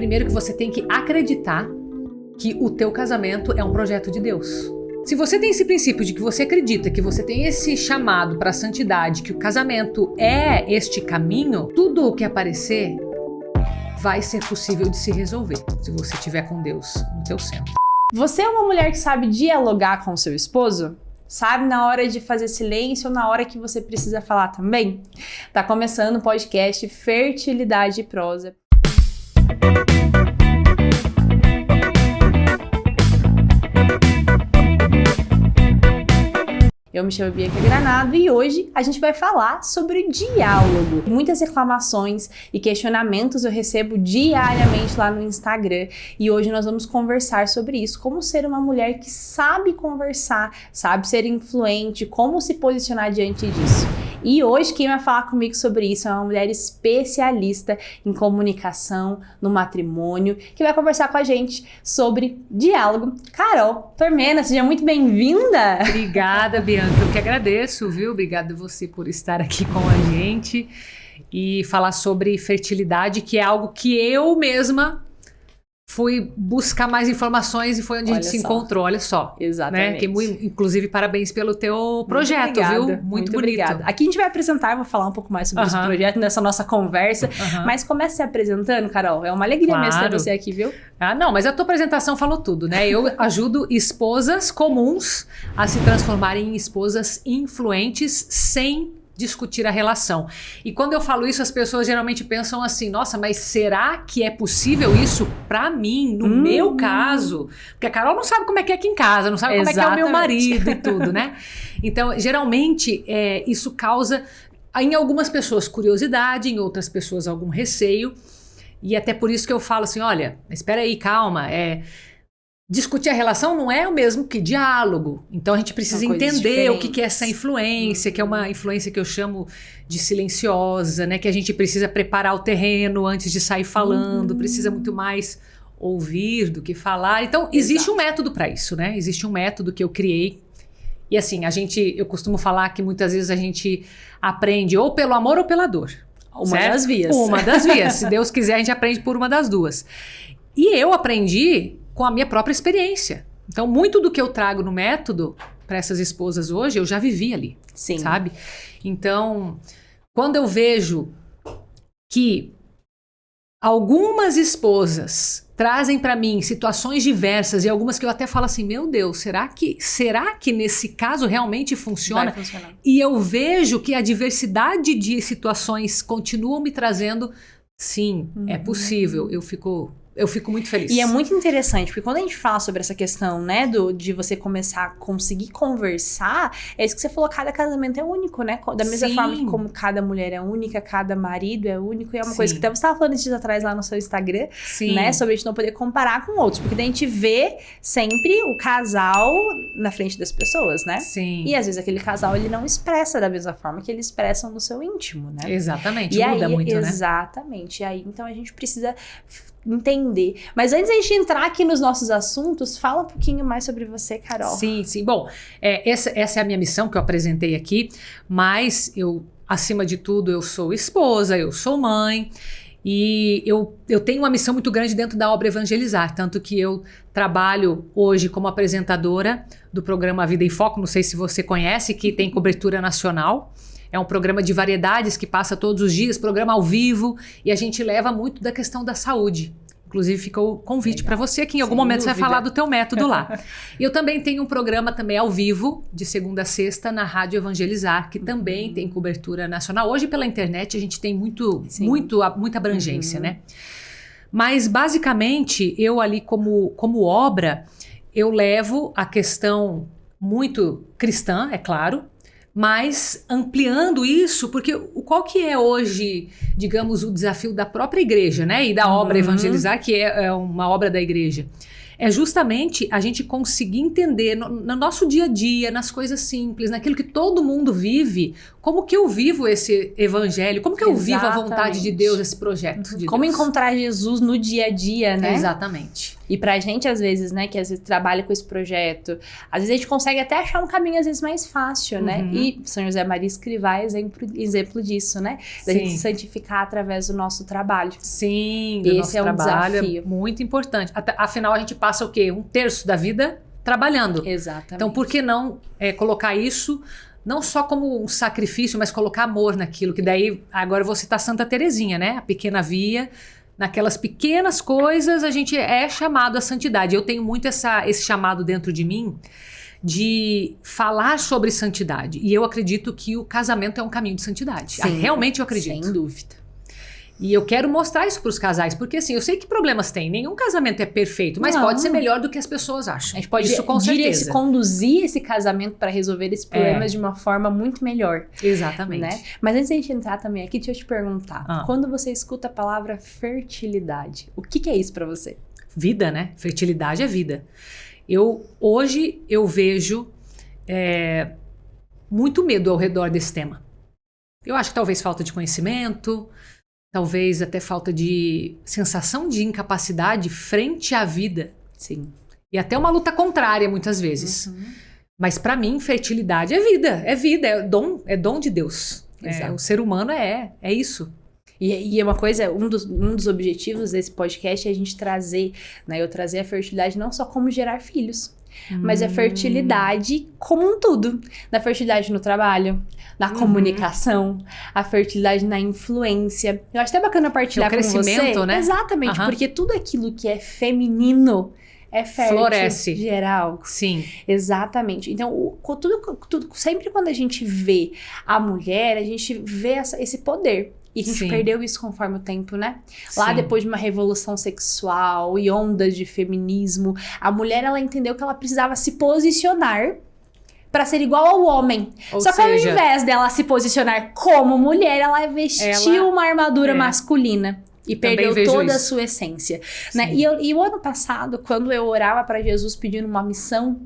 primeiro que você tem que acreditar que o teu casamento é um projeto de Deus. Se você tem esse princípio de que você acredita que você tem esse chamado para a santidade, que o casamento é este caminho, tudo o que aparecer vai ser possível de se resolver, se você estiver com Deus no teu centro. Você é uma mulher que sabe dialogar com o seu esposo? Sabe na hora de fazer silêncio ou na hora que você precisa falar também? Tá começando o podcast Fertilidade e Prosa. Eu me chamo Bianca Granado e hoje a gente vai falar sobre diálogo. Muitas reclamações e questionamentos eu recebo diariamente lá no Instagram e hoje nós vamos conversar sobre isso, como ser uma mulher que sabe conversar, sabe ser influente, como se posicionar diante disso. E hoje quem vai falar comigo sobre isso é uma mulher especialista em comunicação no matrimônio, que vai conversar com a gente sobre diálogo. Carol Tormena, seja muito bem-vinda! Obrigada, Bianca. Eu que agradeço, viu? Obrigada você por estar aqui com a gente e falar sobre fertilidade, que é algo que eu mesma fui buscar mais informações e foi onde a gente se encontrou, olha só. Exatamente. Né? Inclusive, parabéns pelo teu projeto, viu? Muito bonito. Obrigada. Aqui a gente vai apresentar, eu vou falar um pouco mais sobre esse projeto nessa nossa conversa, mas comece se apresentando, Carol. É uma alegria mesmo ter você aqui, viu? Ah, não, mas a tua apresentação falou tudo, né? Eu ajudo esposas comuns a se transformarem em esposas influentes sem discutir a relação. E quando eu falo isso, as pessoas geralmente pensam assim, nossa, mas será que é possível isso pra mim, no meu caso? Porque a Carol não sabe como é que é aqui em casa, não sabe como é que é o meu marido e tudo, né? Então, geralmente, isso causa em algumas pessoas curiosidade, em outras pessoas algum receio. E até por isso que eu falo assim, olha, espera aí, calma, discutir a relação não é o mesmo que diálogo. Então a gente precisa entender o que é essa influência, que é uma influência que eu chamo de silenciosa, né? Que a gente precisa preparar o terreno antes de sair falando, precisa muito mais ouvir do que falar. Então existe um método para isso, né? Existe um método que eu criei. E assim, eu costumo falar que muitas vezes a gente aprende ou pelo amor ou pela dor. Uma das vias. Uma das vias. Se Deus quiser, a gente aprende por uma das duas. E eu aprendi com a minha própria experiência. Então, muito do que eu trago no método para essas esposas hoje, eu já vivi ali. Sim. Sabe? Então, quando eu vejo que algumas esposas trazem para mim situações diversas e algumas que eu até falo assim, meu Deus, será que nesse caso realmente funciona? Vai funcionar. E eu vejo que a diversidade de situações continuam me trazendo, sim, é possível. Eu fico muito feliz. E é muito interessante, porque quando a gente fala sobre essa questão, né, de você começar a conseguir conversar, é isso que você falou, cada casamento é único, né? Da mesma forma que como cada mulher é única, cada marido é único, e é uma coisa que até você estava falando esses dias atrás lá no seu Instagram, né, sobre a gente não poder comparar com outros, porque daí a gente vê sempre o casal na frente das pessoas, né? Sim. E às vezes aquele casal, ele não expressa da mesma forma que eles expressam no seu íntimo, né? Exatamente, e muda aí, muito, né? Exatamente, e aí então a gente precisa entender. Mas antes da gente entrar aqui nos nossos assuntos, fala um pouquinho mais sobre você, Carol. Sim. Bom, essa é a minha missão que eu apresentei aqui, mas acima de tudo, eu sou esposa, eu sou mãe, e eu tenho uma missão muito grande dentro da obra Evangelizar, tanto que eu trabalho hoje como apresentadora do programa Vida em Foco, não sei se você conhece, que tem cobertura nacional. É um programa de variedades que passa todos os dias, programa ao vivo, e a gente leva muito da questão da saúde. Inclusive, fica o convite para você que em algum momento você vai falar do teu método lá. E eu também tenho um programa também ao vivo, de segunda a sexta, na Rádio Evangelizar, que também tem cobertura nacional. Hoje, pela internet, a gente tem muita abrangência, né? Mas, basicamente, eu ali como obra, eu levo a questão muito cristã, é claro, mas ampliando isso, porque qual que é hoje, digamos, o desafio da própria igreja, né? E da obra Evangelizar, que é uma obra da igreja. é justamente a gente conseguir entender no nosso dia a dia, nas coisas simples, naquilo que todo mundo vive, como que eu vivo esse evangelho, como que eu vivo a vontade de Deus, esse projeto de como Deus. Encontrar Jesus no dia a dia, né? Exatamente. E pra gente, às vezes, né, que às vezes trabalha com esse projeto, às vezes a gente consegue até achar um caminho, às vezes, mais fácil, né? E São José Maria Escrivá é exemplo disso, né? Da gente se santificar através do nosso trabalho. Sim, do nosso trabalho desafio. É muito importante. Afinal, a gente passa o quê? 1/3 da vida trabalhando. Exatamente. Então, por que não colocar isso não só como um sacrifício, mas colocar amor naquilo? Que daí, agora eu vou citar Santa Teresinha, né? A pequena via. Naquelas pequenas coisas a gente é chamado à santidade. Eu tenho muito esse chamado dentro de mim de falar sobre santidade. E eu acredito que o casamento é um caminho de santidade. Sim, realmente eu acredito. Sem dúvida. E eu quero mostrar isso para os casais, porque assim, eu sei que problemas tem. Nenhum casamento é perfeito, mas pode ser melhor do que as pessoas acham. A gente pode isso, com certeza. conduzir esse casamento para resolver esses problemas de uma forma muito melhor. Exatamente. Né? Mas antes de a gente entrar também aqui, deixa eu te perguntar. Quando você escuta a palavra fertilidade, o que é isso para você? Vida, né? Fertilidade é vida. Hoje eu vejo muito medo ao redor desse tema. Eu acho que talvez falta de conhecimento, talvez até falta de sensação de incapacidade frente à vida. Sim. E até uma luta contrária, muitas vezes. Mas para mim, fertilidade é vida, é dom de Deus. O ser humano é isso. E é uma coisa, um dos objetivos desse podcast é a gente trazer, né? Eu trazer a fertilidade não só como gerar filhos, mas a fertilidade como um tudo. Na fertilidade no trabalho, na comunicação, a fertilidade na influência. Eu acho até bacana partilhar com você. O crescimento, né? Exatamente, porque tudo aquilo que é feminino é fértil. Floresce. Geral. Sim. Exatamente. Então, tudo, sempre quando a gente vê a mulher, a gente vê esse poder. E a gente perdeu isso conforme o tempo, né? Lá depois de uma revolução sexual e ondas de feminismo, a mulher, ela entendeu que ela precisava se posicionar para ser igual ao homem. Só que ao invés dela se posicionar como mulher, ela vestiu uma armadura masculina. E perdeu toda a sua essência. Né? E o ano passado, quando eu orava para Jesus pedindo uma missão,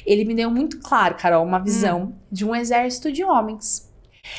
ele me deu muito claro, Carol, uma visão de um exército de homens.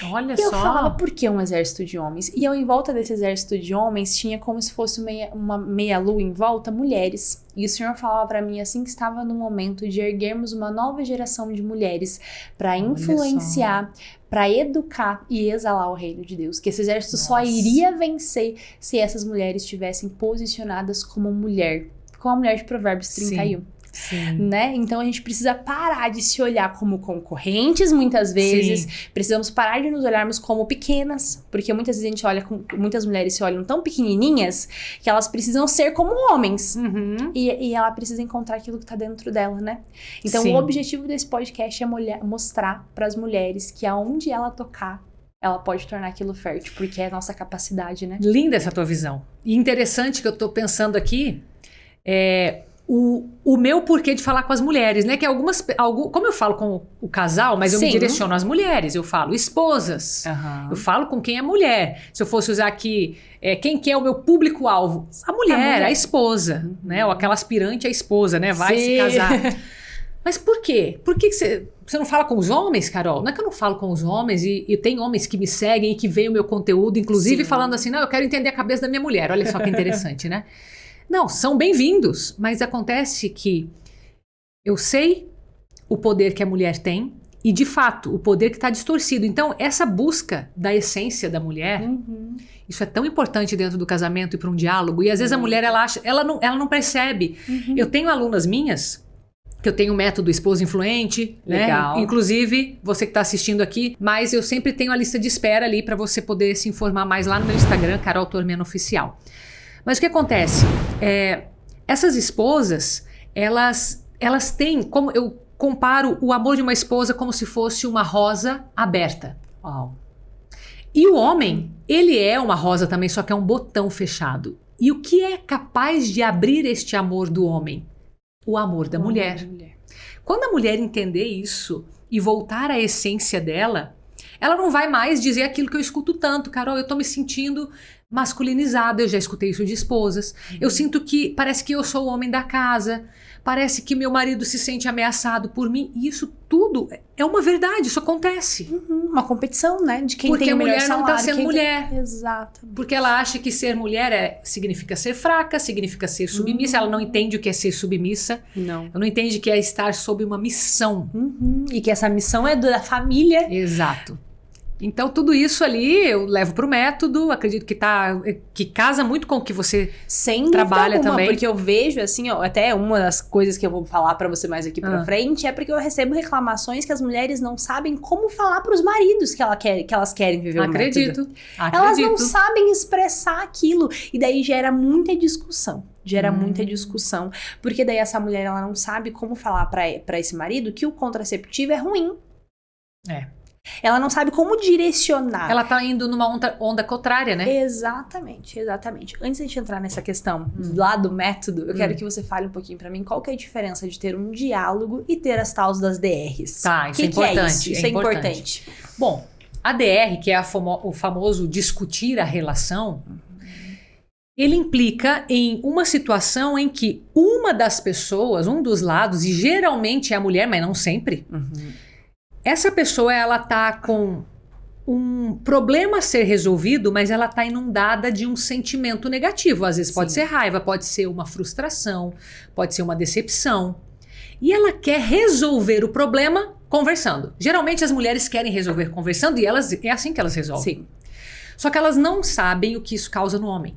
Olha só. E eu só. falava, por que um exército de homens? E eu, em volta desse exército de homens, tinha como se fosse uma meia-lua em volta, mulheres. E o Senhor falava pra mim, assim, que estava no momento de erguermos uma nova geração de mulheres para influenciar, para educar e exalar o reino de Deus. Que esse exército só iria vencer se essas mulheres estivessem posicionadas como mulher. Como a mulher de Provérbios 31. Sim. Né? Então a gente precisa parar de se olhar como concorrentes muitas vezes. Precisamos parar de nos olharmos como pequenas, porque muitas vezes a gente olha, muitas mulheres se olham tão pequenininhas que elas precisam ser como homens. E ela precisa encontrar aquilo que tá dentro dela, né? Então o objetivo desse podcast é mostrar para as mulheres que aonde ela tocar, ela pode tornar aquilo fértil, porque é a nossa capacidade, né? Linda essa tua visão. E interessante que eu tô pensando aqui o meu porquê de falar com as mulheres, né? Que como eu falo com o casal, mas eu me direciono às mulheres, eu falo esposas, eu falo com quem é mulher. Se eu fosse usar aqui, quem que é o meu público-alvo? A mulher, a esposa, né? Ou aquela aspirante à esposa, né? Vai se casar. Mas por quê? Por que você não fala com os homens, Carol? Não é que eu não falo com os homens e tem homens que me seguem e que veem o meu conteúdo, inclusive falando assim, não, eu quero entender a cabeça da minha mulher. Olha só que interessante, né? Não, são bem-vindos, mas acontece que eu sei o poder que a mulher tem e, de fato, o poder que está distorcido. Então, essa busca da essência da mulher, isso é tão importante dentro do casamento e para um diálogo. E, às vezes, a mulher, ela não percebe. Eu tenho alunas minhas que eu tenho o método Esposa Influente, legal, né? Inclusive, você que está assistindo aqui, mas eu sempre tenho a lista de espera ali para você poder se informar mais lá no meu Instagram, Carol Tormeno Oficial. Mas o que acontece? Essas esposas, elas têm, como eu comparo o amor de uma esposa como se fosse uma rosa aberta. Uau. E o homem, ele é uma rosa também, só que é um botão fechado. E o que é capaz de abrir este amor do homem? O amor da mulher. Quando a mulher entender isso e voltar à essência dela, ela não vai mais dizer aquilo que eu escuto tanto. Carol, eu tô me sentindo masculinizada. Eu já escutei isso de esposas. Eu sinto que parece que eu sou o homem da casa. Parece que meu marido se sente ameaçado por mim. E isso tudo é uma verdade, isso acontece. Uma competição, né? De quem Porque tem o a melhor mulher não salário. tá sendo mulher. Exato. Porque ela acha que ser mulher significa ser fraca, significa ser submissa. Ela não entende o que é ser submissa. Não. Ela não entende que é estar sob uma missão. E que essa missão é da família. Exato. Então, tudo isso ali eu levo pro método, acredito que casa muito com o que você Sem trabalha dúvida alguma, também. porque eu vejo, assim, ó, até uma das coisas que eu vou falar pra você mais aqui pra frente é porque eu recebo reclamações que as mulheres não sabem como falar pros maridos que elas querem viver o método. Acredito. Elas não sabem expressar aquilo. E daí gera muita discussão. Muita discussão. Porque daí essa mulher, ela não sabe como falar pra esse marido que o contraceptivo é ruim. Ela não sabe como direcionar. Ela tá indo numa onda contrária, né? Exatamente. Antes de a gente entrar nessa questão lá do método, eu quero que você fale um pouquinho pra mim qual que é a diferença de ter um diálogo e ter as tals das DRs. Tá, isso é importante. Isso é importante. Bom, a DR, que é o famoso discutir a relação, ele implica em uma situação em que uma das pessoas, um dos lados, e geralmente é a mulher, mas não sempre, essa pessoa, ela tá com um problema a ser resolvido, mas ela tá inundada de um sentimento negativo. Às vezes pode ser raiva, pode ser uma frustração, pode ser uma decepção. E ela quer resolver o problema conversando. Geralmente as mulheres querem resolver conversando e é assim que elas resolvem. Sim. Só que elas não sabem o que isso causa no homem.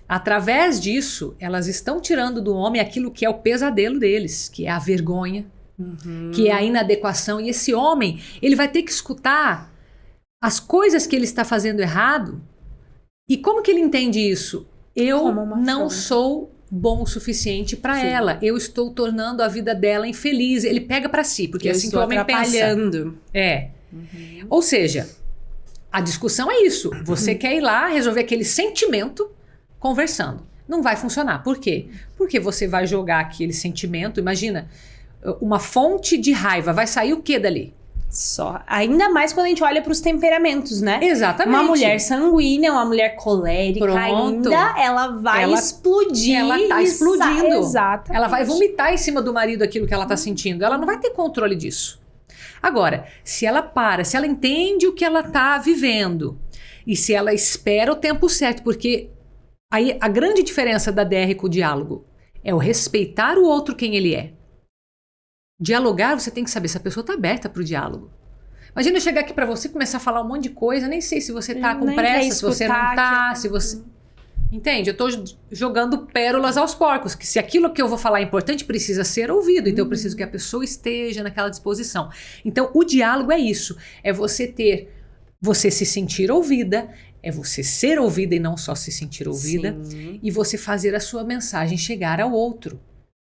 Através disso, elas estão tirando do homem aquilo que é o pesadelo deles, que é a vergonha, que é a inadequação. E esse homem, ele vai ter que escutar as coisas que ele está fazendo errado. E como que ele entende isso? Eu não sou bom o suficiente para ela. Eu estou tornando a vida dela infeliz. Ele pega para si, porque é assim que o homem pensa. Ou seja, a discussão é isso. Você quer ir lá resolver aquele sentimento conversando. Não vai funcionar. Por quê? Porque você vai jogar aquele sentimento, imagina, uma fonte de raiva, vai sair o que dali? Só. Ainda mais quando a gente olha para os temperamentos, né? Exatamente. Uma mulher sanguínea, uma mulher colérica, ainda ela vai explodir. Ela tá explodindo. Exatamente. Ela vai vomitar em cima do marido aquilo que ela tá sentindo. Ela não vai ter controle disso. Agora, se ela entende o que ela tá vivendo e se ela espera o tempo certo, porque aí a grande diferença da DR com o diálogo é o respeitar o outro quem ele é. Dialogar, você tem que saber se a pessoa está aberta para o diálogo. Imagina eu chegar aqui para você e começar a falar um monte de coisa, nem sei se você está com pressa, se você não está, se você... Entende? Eu estou jogando pérolas aos porcos, que se aquilo que eu vou falar é importante, precisa ser ouvido. Então eu preciso que a pessoa esteja naquela disposição. Então o diálogo é isso, é você se sentir ouvida, é você ser ouvida e não só se sentir ouvida, e você fazer a sua mensagem chegar ao outro.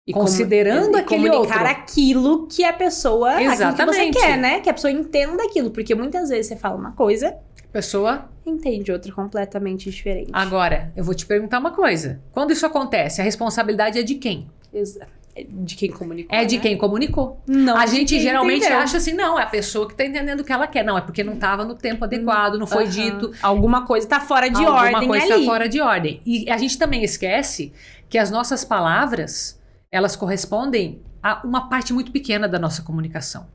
E considerando aquele comunicar outro. aquilo que a pessoa, Exatamente. aquilo que você quer, né? Que a pessoa entenda aquilo, porque muitas vezes você fala uma coisa, A pessoa entende outra completamente diferente. Agora, eu vou te perguntar uma coisa. Quando isso acontece, a responsabilidade é de quem? De quem comunicou. É de quem comunicou. Não, a gente geralmente entendeu. acha assim, não, é a pessoa que tá entendendo o que ela quer. Não, é porque não estava no tempo adequado, não foi dito. Alguma coisa tá fora de Alguma ordem coisa ali. tá fora de ordem. E a gente também esquece que as nossas palavras, elas correspondem a uma parte muito pequena da nossa comunicação.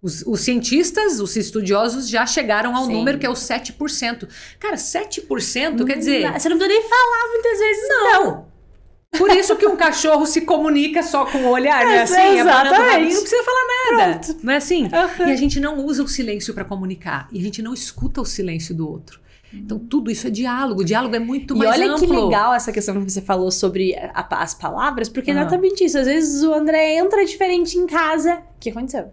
Os cientistas, os estudiosos já chegaram ao número que é o 7%. Cara, 7% quer dizer... Você não precisa nem falar muitas vezes, não. Por isso que um cachorro se comunica só com o olhar, não é assim? Exatamente. Não precisa falar nada. Pronto. Não é assim? E a gente não usa o silêncio para comunicar. E a gente não escuta o silêncio do outro. Então, tudo isso é diálogo. O diálogo é muito mais amplo. E olha que legal essa questão que você falou sobre as palavras, porque é exatamente isso. Às vezes o André entra diferente em casa. O que aconteceu?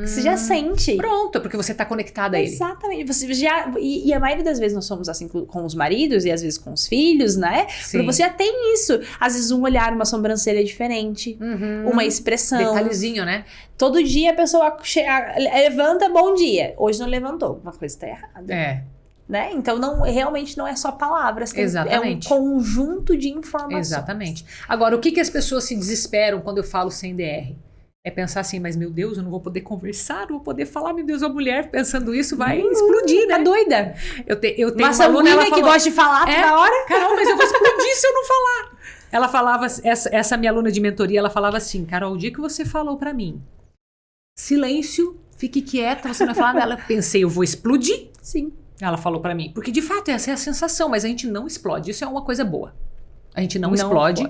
Você já sente. Pronto, porque você tá conectada a ele. Exatamente. Você já, e a maioria das vezes nós somos assim com os maridos e às vezes com os filhos, né? Porque você já tem isso. Às vezes um olhar, uma sobrancelha diferente, uma expressão. Detalhezinho, né? Todo dia a pessoa levanta, bom dia. Hoje não levantou. Uma coisa tá errada. Né? Então, realmente não é só palavras. Exatamente. É um conjunto de informações. Exatamente. Agora, o que as pessoas se desesperam quando eu falo sem DR? É pensar assim, mas meu Deus, eu não vou poder conversar, não vou poder falar, meu Deus, a mulher pensando isso vai explodir, né? Tá doida? Eu tenho Uma uma aluna, ela sanguínea que falou, gosta de falar toda hora. Carol, mas eu vou explodir se eu não falar. Ela falava, essa minha aluna de mentoria, ela falava assim, Carol, o dia que você falou pra mim, silêncio, fique quieta, você não vai falar nada. Ela pensei, eu vou explodir? Sim. Ela falou pra mim, porque de fato essa é a sensação, mas a gente não explode, isso é uma coisa boa. A gente não explode.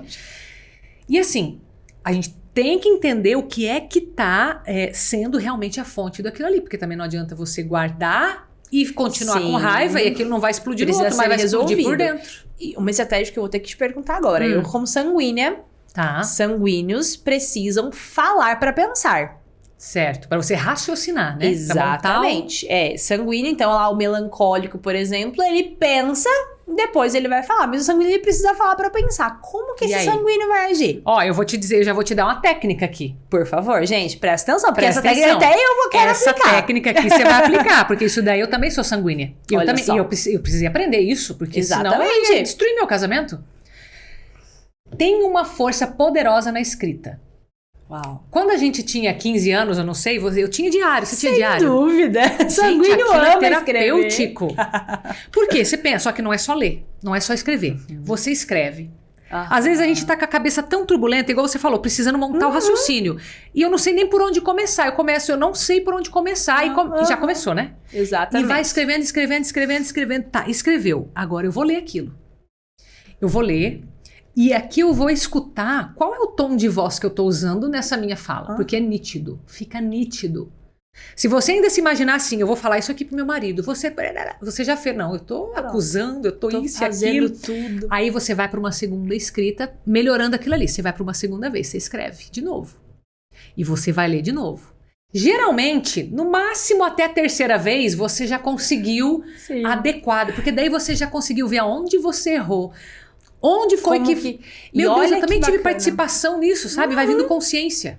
E assim, a gente tem que entender o que é que tá sendo realmente a fonte daquilo ali, porque também não adianta você guardar e continuar com raiva e aquilo não vai explodir no outro, mas vai explodir por dentro. E uma estratégia que eu vou ter que te perguntar agora, eu como sanguínea, sanguíneos precisam falar pra pensar. Certo, para você raciocinar, né? Exatamente. Sanguíneo, então lá o melancólico, por exemplo, ele pensa, depois ele vai falar. Mas o sanguíneo ele precisa falar pra pensar. Como que esse sanguíneo vai agir? Ó, eu vou te dizer, eu já vou te dar uma técnica aqui. Por favor, gente, presta atenção, porque essa técnica até eu vou querer aplicar. Essa técnica aqui você vai aplicar, porque isso daí eu também sou sanguínea. Eu precisei aprender isso, porque senão eu ia destruir meu casamento. Tem uma força poderosa na escrita. Uau. Quando a gente tinha 15 anos, eu não sei, eu tinha diário, você tinha diário? Sem dúvida. Sanguíneo ama terapêutico. Por quê? Você pensa, só que não é só ler, não é só escrever. Você escreve. Às vezes a gente tá com a cabeça tão turbulenta, igual você falou, precisando montar o raciocínio. E eu não sei nem por onde começar. Eu não sei por onde começar. E já começou, né? Exatamente. E vai escrevendo. Tá, escreveu. Agora eu vou ler aquilo. Eu vou ler. E aqui eu vou escutar qual é o tom de voz que eu tô usando nessa minha fala. Porque é nítido. Fica nítido. Se você ainda se imaginar assim, eu vou falar isso aqui pro meu marido. Você já fez. Não, eu tô acusando, eu tô isso e aquilo. Tudo. Aí você vai para uma segunda escrita, melhorando aquilo ali. Você vai para uma segunda vez, você escreve de novo. E você vai ler de novo. Geralmente, no máximo até a terceira vez, você já conseguiu adequado. Porque daí você já conseguiu ver aonde você errou. Onde foi que... Meu Deus, eu também tive participação nisso, sabe? Vai vindo consciência.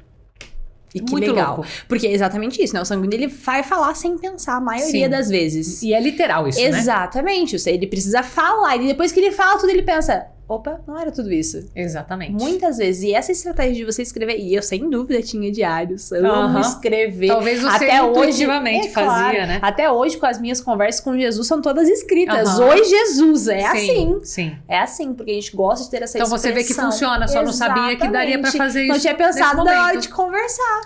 E que muito legal. Louco. Porque é exatamente isso, né? O sanguíneo, ele vai falar sem pensar a maioria das vezes. E é literal isso, Exatamente. Ele precisa falar. E depois que ele fala tudo, ele pensa... Opa, não era tudo isso. Exatamente. Muitas vezes. E essa estratégia de você escrever... E eu, sem dúvida, tinha diários. Eu amo escrever. Talvez você até intuitivamente hoje, fazia, né? Até hoje, com as minhas conversas com Jesus, são todas escritas. Oi, Jesus. É assim. Sim. É assim, porque a gente gosta de ter essa expressão. Então você vê que funciona. Só não sabia que daria pra fazer isso. Não tinha pensado na hora de conversar.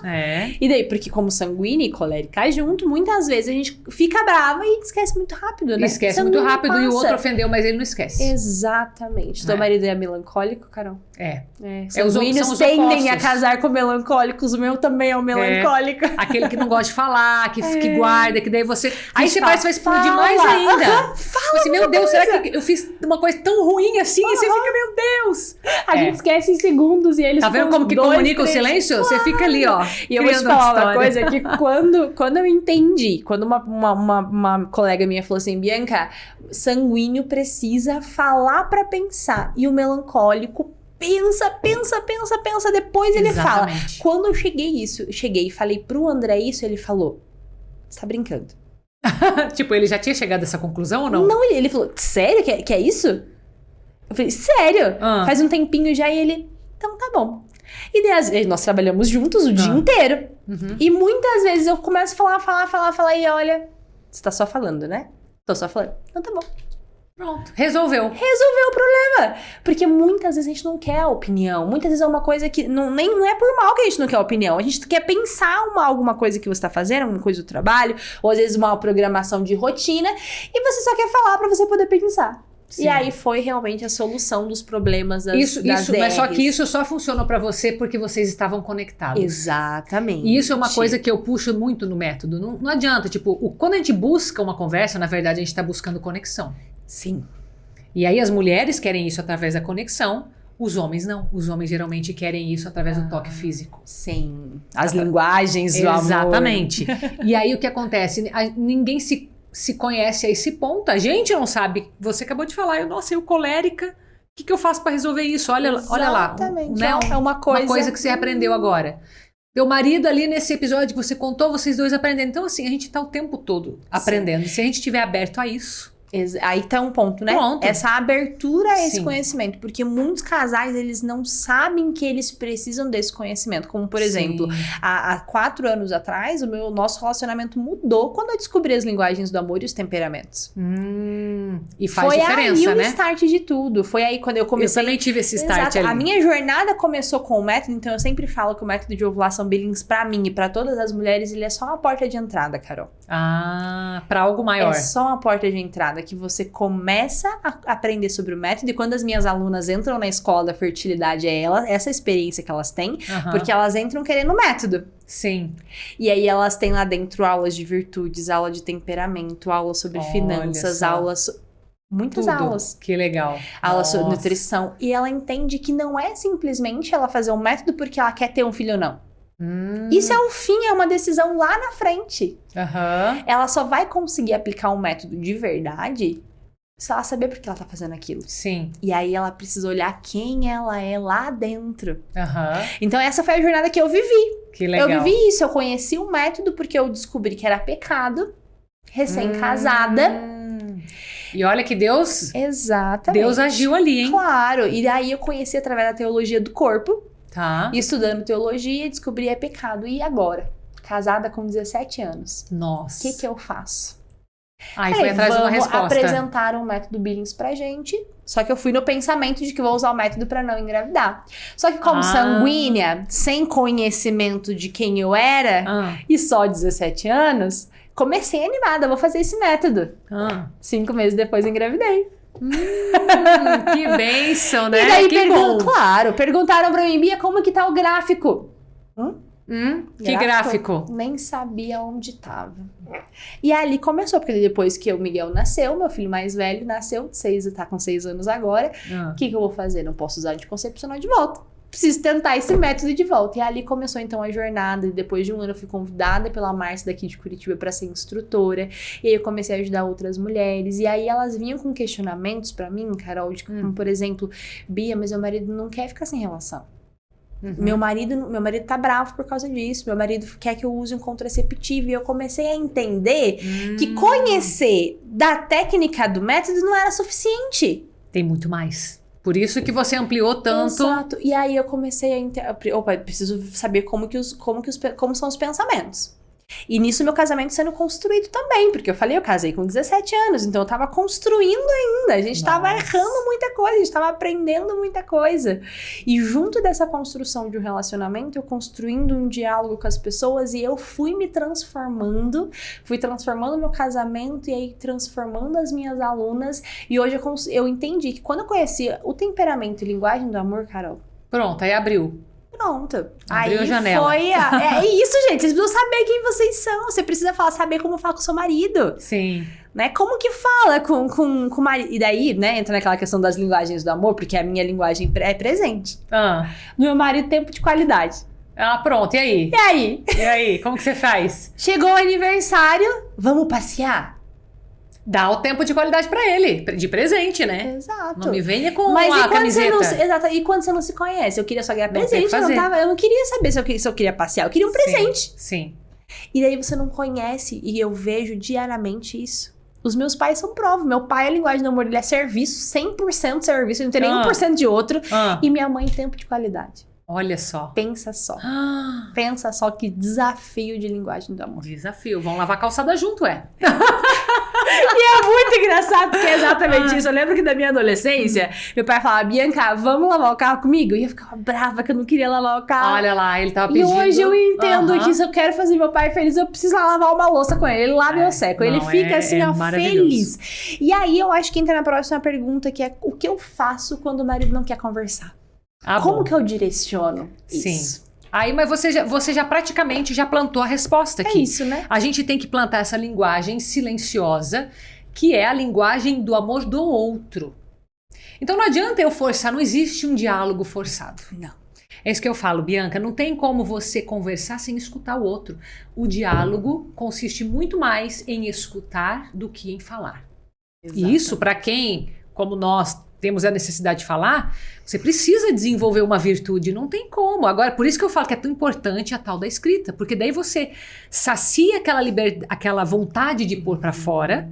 E daí, porque como sanguínea e colérica junto, muitas vezes a gente fica brava e esquece muito rápido, né? Esquece muito rápido e o outro ofendeu, mas ele não esquece. Exatamente. Teu marido é melancólico, Carol? Sanguíneos tendem a casar com melancólicos. O meu também é o melancólico. Aquele que não gosta de falar, que guarda, que daí você... Aí você parece que vai explodir mais ainda. Fala assim, meu Deus, será que eu fiz uma coisa tão ruim assim? E você fica, meu Deus. A gente esquece em segundos e eles... Tá vendo como que comunica o silêncio? Você fica ali, ó. E eu vou te falar uma coisa que quando eu entendi, quando uma colega minha falou assim, Bianca, sanguíneo precisa falar pra pensar. E o melancólico pensa, depois ele fala. Quando eu cheguei e falei pro André isso, ele falou, você tá brincando. Tipo, ele já tinha chegado a essa conclusão ou não? Não, ele falou, sério que é isso? Eu falei, sério? Faz um tempinho já e ele, então tá bom. E daí nós trabalhamos juntos o dia inteiro. E muitas vezes eu começo a falar e olha, você tá só falando, né? Tô só falando. Então tá bom. Pronto. Resolveu o problema. Porque muitas vezes a gente não quer a opinião. Muitas vezes é uma coisa que não é por mal que a gente não quer a opinião. A gente quer pensar alguma coisa que você tá fazendo, alguma coisa do trabalho, ou às vezes uma programação de rotina, e você só quer falar pra você poder pensar. Sim. E aí foi realmente a solução dos problemas das DRs. Mas só que isso só funcionou pra você porque vocês estavam conectados. Exatamente. E isso é uma coisa que eu puxo muito no método. Não adianta, tipo, quando a gente busca uma conversa, na verdade a gente tá buscando conexão. Sim. E aí as mulheres querem isso através da conexão, os homens não. Os homens geralmente querem isso através do toque físico. Sim. As linguagens do amor. Exatamente. E aí o que acontece? Ninguém se conhece a esse ponto. A gente não sabe. Você acabou de falar, eu colérica. O que eu faço para resolver isso? Olha lá. Né? É uma coisa que você aprendeu agora. Teu marido ali nesse episódio que você contou, vocês dois aprendendo. Então assim, a gente tá o tempo todo aprendendo. Se a gente estiver aberto a isso... Aí tá um ponto, né? Pronto. Essa abertura a esse Sim. conhecimento. Porque muitos casais, eles não sabem que eles precisam desse conhecimento. Como, por exemplo, Sim. há 4 anos atrás, nosso relacionamento mudou quando eu descobri as linguagens do amor e os temperamentos. E faz Foi diferença, aí o né? start de tudo. Foi aí quando eu comecei... Eu também tive esse start Exato. ali. A minha jornada começou com o método, então eu sempre falo que o método de ovulação Billings, pra mim e pra todas as mulheres, ele é só uma porta de entrada, Carol. Pra algo maior. É só uma porta de entrada que você começa a aprender sobre o método, e quando as minhas alunas entram na escola da fertilidade, é essa experiência que elas têm, Aham. porque elas entram querendo o método. Sim. E aí elas têm lá dentro aulas de virtudes, aula de temperamento, aula sobre Olha finanças, só. muitas Tudo. aulas. Que legal. Aula sobre Nossa. nutrição. E ela entende que não é simplesmente ela fazer um método porque ela quer ter um filho ou não. Isso é o fim, é uma decisão lá na frente. Aham. Ela só vai conseguir aplicar um método de verdade se ela saber por que ela tá fazendo aquilo. Sim. E aí ela precisa olhar quem ela é lá dentro. Aham. Então essa foi a jornada que eu vivi. Que legal. Eu vivi isso, eu conheci o método porque eu descobri que era pecado, recém-casada. E olha que Deus Exatamente. agiu ali, hein? Claro, e daí eu conheci através da teologia do corpo, Tá. e estudando teologia, descobri é pecado. E agora? Casada com 17 anos. Nossa. O que eu faço? Aí foi atrás de uma vamos resposta. apresentar um método Billings pra gente. Só que eu fui no pensamento de que vou usar o método pra não engravidar. Só que como sanguínea, sem conhecimento de quem eu era, e só 17 anos, comecei animada, vou fazer esse método. 5 meses depois eu engravidei. Que bênção, né? E daí que bom. Claro, perguntaram pra mim, Bia, como que tá o gráfico? Que gráfico? Nem sabia onde tava. E ali começou, porque depois que o Miguel nasceu, meu filho mais velho nasceu, tá com 6 anos agora, o que eu vou fazer? Não posso usar anticoncepcional de volta. Preciso tentar esse método de volta. E ali começou então a jornada. E depois de um ano eu fui convidada pela Márcia daqui de Curitiba para ser instrutora. E aí eu comecei a ajudar outras mulheres. E aí elas vinham com questionamentos pra mim, Carol, de como, por exemplo, Bia, mas meu marido não quer ficar sem relação. Meu marido tá bravo por causa disso. Meu marido quer que eu use um contraceptivo. E eu comecei a entender que conhecer da técnica do método não era suficiente. Tem muito mais. Por isso que você ampliou tanto. Exato. E aí eu comecei a preciso saber como são os pensamentos. E nisso meu casamento sendo construído também, porque eu falei, eu casei com 17 anos, então eu tava construindo ainda, a gente tava errando muita coisa, a gente tava aprendendo muita coisa. E junto dessa construção de um relacionamento, eu construindo um diálogo com as pessoas, e eu fui me transformando, fui transformando meu casamento, e aí transformando as minhas alunas, e hoje eu entendi que quando eu conheci o temperamento e linguagem do amor, Carol... Pronto, aí abriu. Pronto. Abriu aí a janela. É isso, gente. Vocês precisam saber quem vocês são. Você precisa saber como falar com o seu marido. Sim. Né? Como que fala com o marido. E daí, né, entra naquela questão das linguagens do amor, porque a minha linguagem é presente. No meu marido, tempo de qualidade. Pronto. E aí? E aí? E aí? Como que você faz? Chegou o aniversário, vamos passear? Dá o tempo de qualidade pra ele, de presente, né? Exato. Não me venha com Mas a camiseta. Exato. E quando você não se conhece? Eu queria só ganhar Não tem presente. que fazer. Eu não queria saber se eu queria passear. Eu queria um presente. Sim. E daí você não conhece. E eu vejo diariamente isso. Os meus pais são prova. Meu pai, a linguagem do amor, ele é serviço. 100% serviço. Ele não tem nem 1% de outro. E minha mãe, tempo de qualidade. Olha só. Pensa só. Pensa só que desafio de linguagem do amor. Desafio. Vão lavar calçada junto, E é muito engraçado, porque é exatamente isso. Eu lembro que na minha adolescência, meu pai falava, Bianca, vamos lavar o carro comigo? E eu ficava brava que eu não queria lavar o carro. Olha lá, ele tava pedindo. E hoje eu entendo que se eu quero fazer meu pai feliz, eu preciso lá lavar uma louça com ele. Ele lava e eu seco. Ele fica assim, ó, feliz. E aí eu acho que entra na próxima pergunta, que é o que eu faço quando o marido não quer conversar? Como que eu direciono isso? Sim. Aí, mas você já praticamente já plantou a resposta aqui. É isso, né? A gente tem que plantar essa linguagem silenciosa, que é a linguagem do amor do outro. Então não adianta eu forçar, não existe um diálogo forçado. Não. É isso que eu falo, Bianca, não tem como você conversar sem escutar o outro. O diálogo consiste muito mais em escutar do que em falar. Exato. E isso, para quem, como nós, temos a necessidade de falar, você precisa desenvolver uma virtude, não tem como. Agora, por isso que eu falo que é tão importante a tal da escrita, porque daí você sacia aquela vontade de pôr para fora,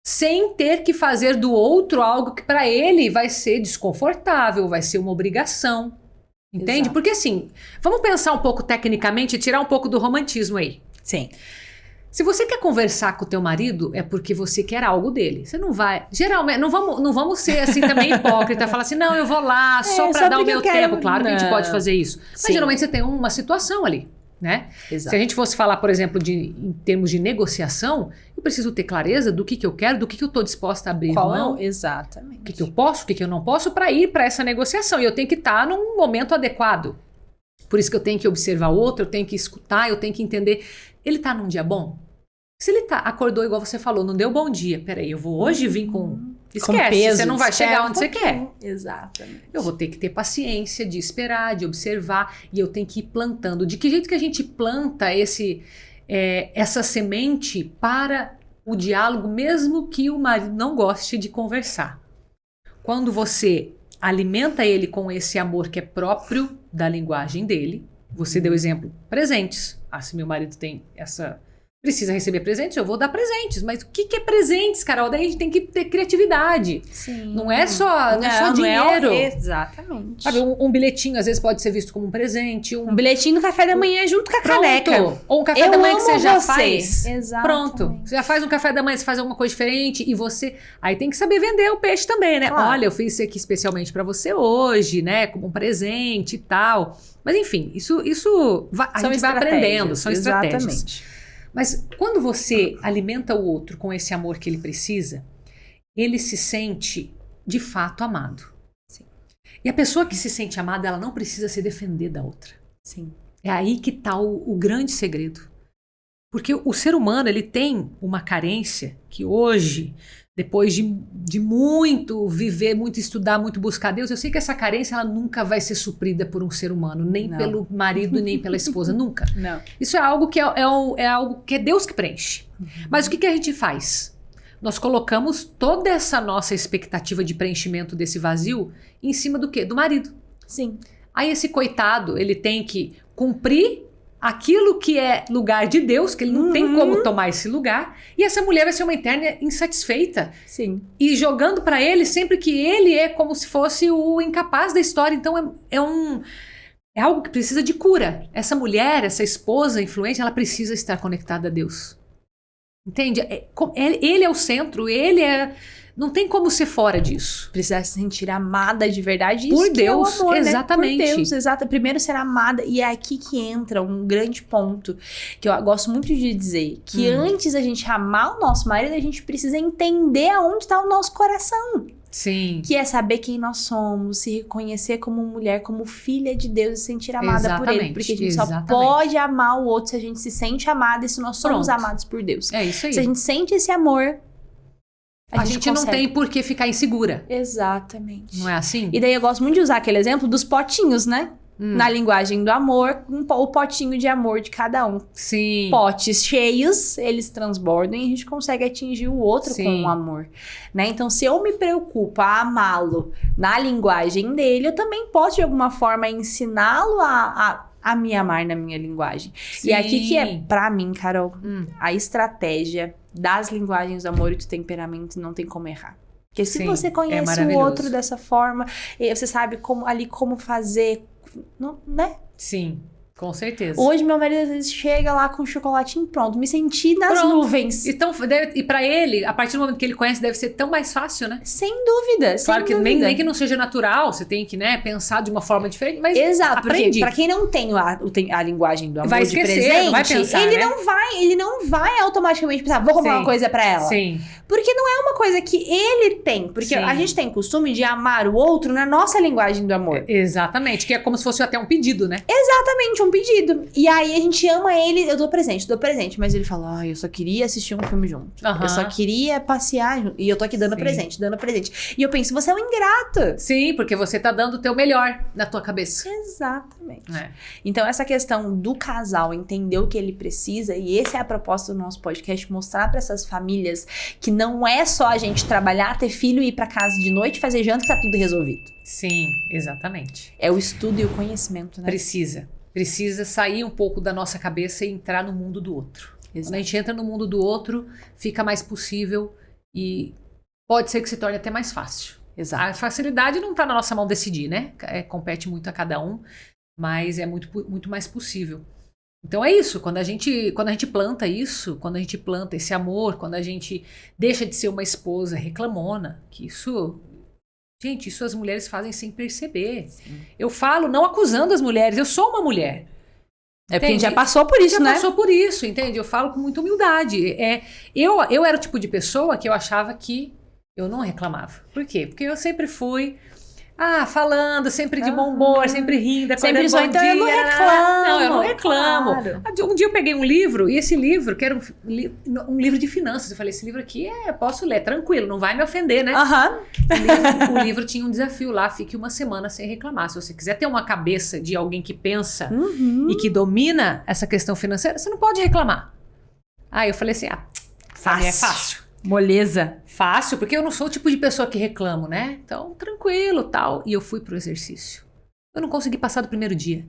sem ter que fazer do outro algo que para ele vai ser desconfortável, vai ser uma obrigação. Entende? Exato. Porque assim, vamos pensar um pouco tecnicamente e tirar um pouco do romantismo aí. Sim. Se você quer conversar com o teu marido, é porque você quer algo dele. Você não vai... Geralmente, não vamos ser assim também hipócrita, falar assim, não, eu vou lá só para dar o meu tempo. Claro que a gente pode fazer isso. Mas Sim. geralmente você tem uma situação ali, né? Exato. Se a gente fosse falar, por exemplo, em termos de negociação, eu preciso ter clareza do que eu quero, do que eu estou disposta a abrir mão. Exatamente. O que eu posso, o que eu não posso, para ir para essa negociação. E eu tenho que estar num momento adequado. Por isso que eu tenho que observar o outro, eu tenho que escutar, eu tenho que entender. Ele tá num dia bom? Se ele acordou igual você falou, não deu bom dia. Peraí, eu vou hoje vir com... Esquece, peso, você não vai chegar onde você quer. Exatamente. Eu vou ter que ter paciência de esperar, de observar. E eu tenho que ir plantando. De que jeito que a gente planta essa semente para o diálogo, mesmo que o marido não goste de conversar? Quando você alimenta ele com esse amor que é próprio da linguagem dele. Você deu exemplo, presentes. Se meu marido tem precisa receber presentes, eu vou dar presentes. Mas o que é presentes, Carol? Daí a gente tem que ter criatividade. Sim. Não é só dinheiro. Exatamente. Sabe, um bilhetinho às vezes pode ser visto como um presente. Um bilhetinho no café da manhã junto com a caneca. Ou um café da manhã que você já você. faz. Exatamente. Pronto. Você já faz um café da manhã, você faz alguma coisa diferente e você... Aí tem que saber vender o peixe também, né? Claro. Olha, eu fiz isso aqui especialmente pra você hoje, né? Como um presente e tal. Mas enfim, isso a gente vai aprendendo. São estratégias. Exatamente. Mas quando você alimenta o outro com esse amor que ele precisa, ele se sente de fato amado. Sim. E a pessoa que se sente amada, ela não precisa se defender da outra. Sim. É aí que está o grande segredo. Porque o ser humano, ele tem uma carência que hoje, depois de muito viver, muito estudar, muito buscar Deus, eu sei que essa carência ela nunca vai ser suprida por um ser humano, nem pelo marido, nem pela esposa, nunca. Não. Isso é algo que é algo que é Deus que preenche. Mas o que a gente faz? Nós colocamos toda essa nossa expectativa de preenchimento desse vazio em cima do quê? Do marido. Sim. Aí esse coitado, ele tem que cumprir aquilo que é lugar de Deus, que ele não tem como tomar esse lugar, e essa mulher vai ser uma eterna insatisfeita. Sim. E jogando pra ele sempre que ele é como se fosse o incapaz da história. Então é algo que precisa de cura. Essa mulher, essa esposa influente, ela precisa estar conectada a Deus. Entende? Ele é o centro, não tem como ser fora disso. Precisa se sentir amada de verdade. Por Isso Deus, que é o amor, exatamente. Né? Por Deus, exato. Primeiro ser amada. E é aqui que entra um grande ponto que eu gosto muito de dizer. Que antes da gente amar o nosso marido, a gente precisa entender aonde está o nosso coração. Sim. Que é saber quem nós somos, se reconhecer como mulher, como filha de Deus e se sentir amada por ele. Porque a gente só pode amar o outro se a gente se sente amada e se nós somos amados por Deus. É isso aí. Se a gente sente esse amor, a gente não tem por que ficar insegura. Exatamente. Não é assim? E daí eu gosto muito de usar aquele exemplo dos potinhos, né? Na linguagem do amor, o potinho de amor de cada um. Sim. Potes cheios, eles transbordam e a gente consegue atingir o outro com o amor. Né? Então, se eu me preocupo a amá-lo na linguagem dele, eu também posso, de alguma forma, ensiná-lo a me amar na minha linguagem. Sim. E aqui que é, pra mim, Carol, a estratégia das linguagens do amor e do temperamento não tem como errar. Porque se você conhece o outro dessa forma, você sabe como fazer, né? Sim, com certeza. Hoje meu marido às vezes chega lá com o chocolatinho pronto, me senti nas nuvens. Então, e pra ele, a partir do momento que ele conhece, deve ser tão mais fácil, né? Sem dúvida, claro que dúvida. Nem que não seja natural, você tem que, né, pensar de uma forma diferente, mas exato, aprende. Porque pra quem não tem a linguagem do amor vai esquecer, de presente, não vai pensar, ele não vai automaticamente pensar, vou comprar uma coisa pra ela. Sim. Porque não é uma coisa que ele tem, porque a gente tem costume de amar o outro na nossa linguagem do amor. Exatamente, que é como se fosse até um pedido, né? Exatamente, um pedido. E aí a gente ama ele, eu dou presente, mas ele fala, eu só queria assistir um filme junto. Eu só queria passear junto. E eu tô aqui dando presente. E eu penso, você é um ingrato. Sim, porque você tá dando o teu melhor na tua cabeça. Exatamente. Então essa questão do casal entender o que ele precisa, e essa é a proposta do nosso podcast, mostrar pra essas famílias que não é só a gente trabalhar, ter filho, ir pra casa de noite, fazer janta, que tá tudo resolvido. Sim, exatamente. É o estudo e o conhecimento, né? Precisa sair um pouco da nossa cabeça e entrar no mundo do outro. Exato. Quando a gente entra no mundo do outro, fica mais possível E pode ser que se torne até mais fácil. Exato. A facilidade não está na nossa mão decidir, né? Compete muito a cada um, mas é muito mais possível. Então é isso, quando a gente planta isso, quando a gente planta esse amor, quando a gente deixa de ser uma esposa reclamona, que isso... Gente, isso as mulheres fazem sem perceber. Sim. Eu falo não acusando as mulheres, eu sou uma mulher. É porque a gente já passou por isso, né? Já passou por isso, entende? Eu falo com muita humildade. Eu era o tipo de pessoa que eu achava que eu não reclamava. Por quê? Porque eu sempre fui... falando, sempre de bom humor, sempre rindo, sempre só, então eu não reclamo. Não, eu não reclamo. Claro. Um dia eu peguei um livro, e esse livro, que era um livro de finanças, eu falei, esse livro aqui posso ler, tranquilo, não vai me ofender, né? O livro tinha um desafio lá, fique uma semana sem reclamar. Se você quiser ter uma cabeça de alguém que pensa e que domina essa questão financeira, você não pode reclamar. Aí eu falei assim, fácil. É fácil. Moleza. Fácil, porque eu não sou o tipo de pessoa que reclamo, né? Então, tranquilo, tal. E eu fui pro exercício. Eu não consegui passar do primeiro dia.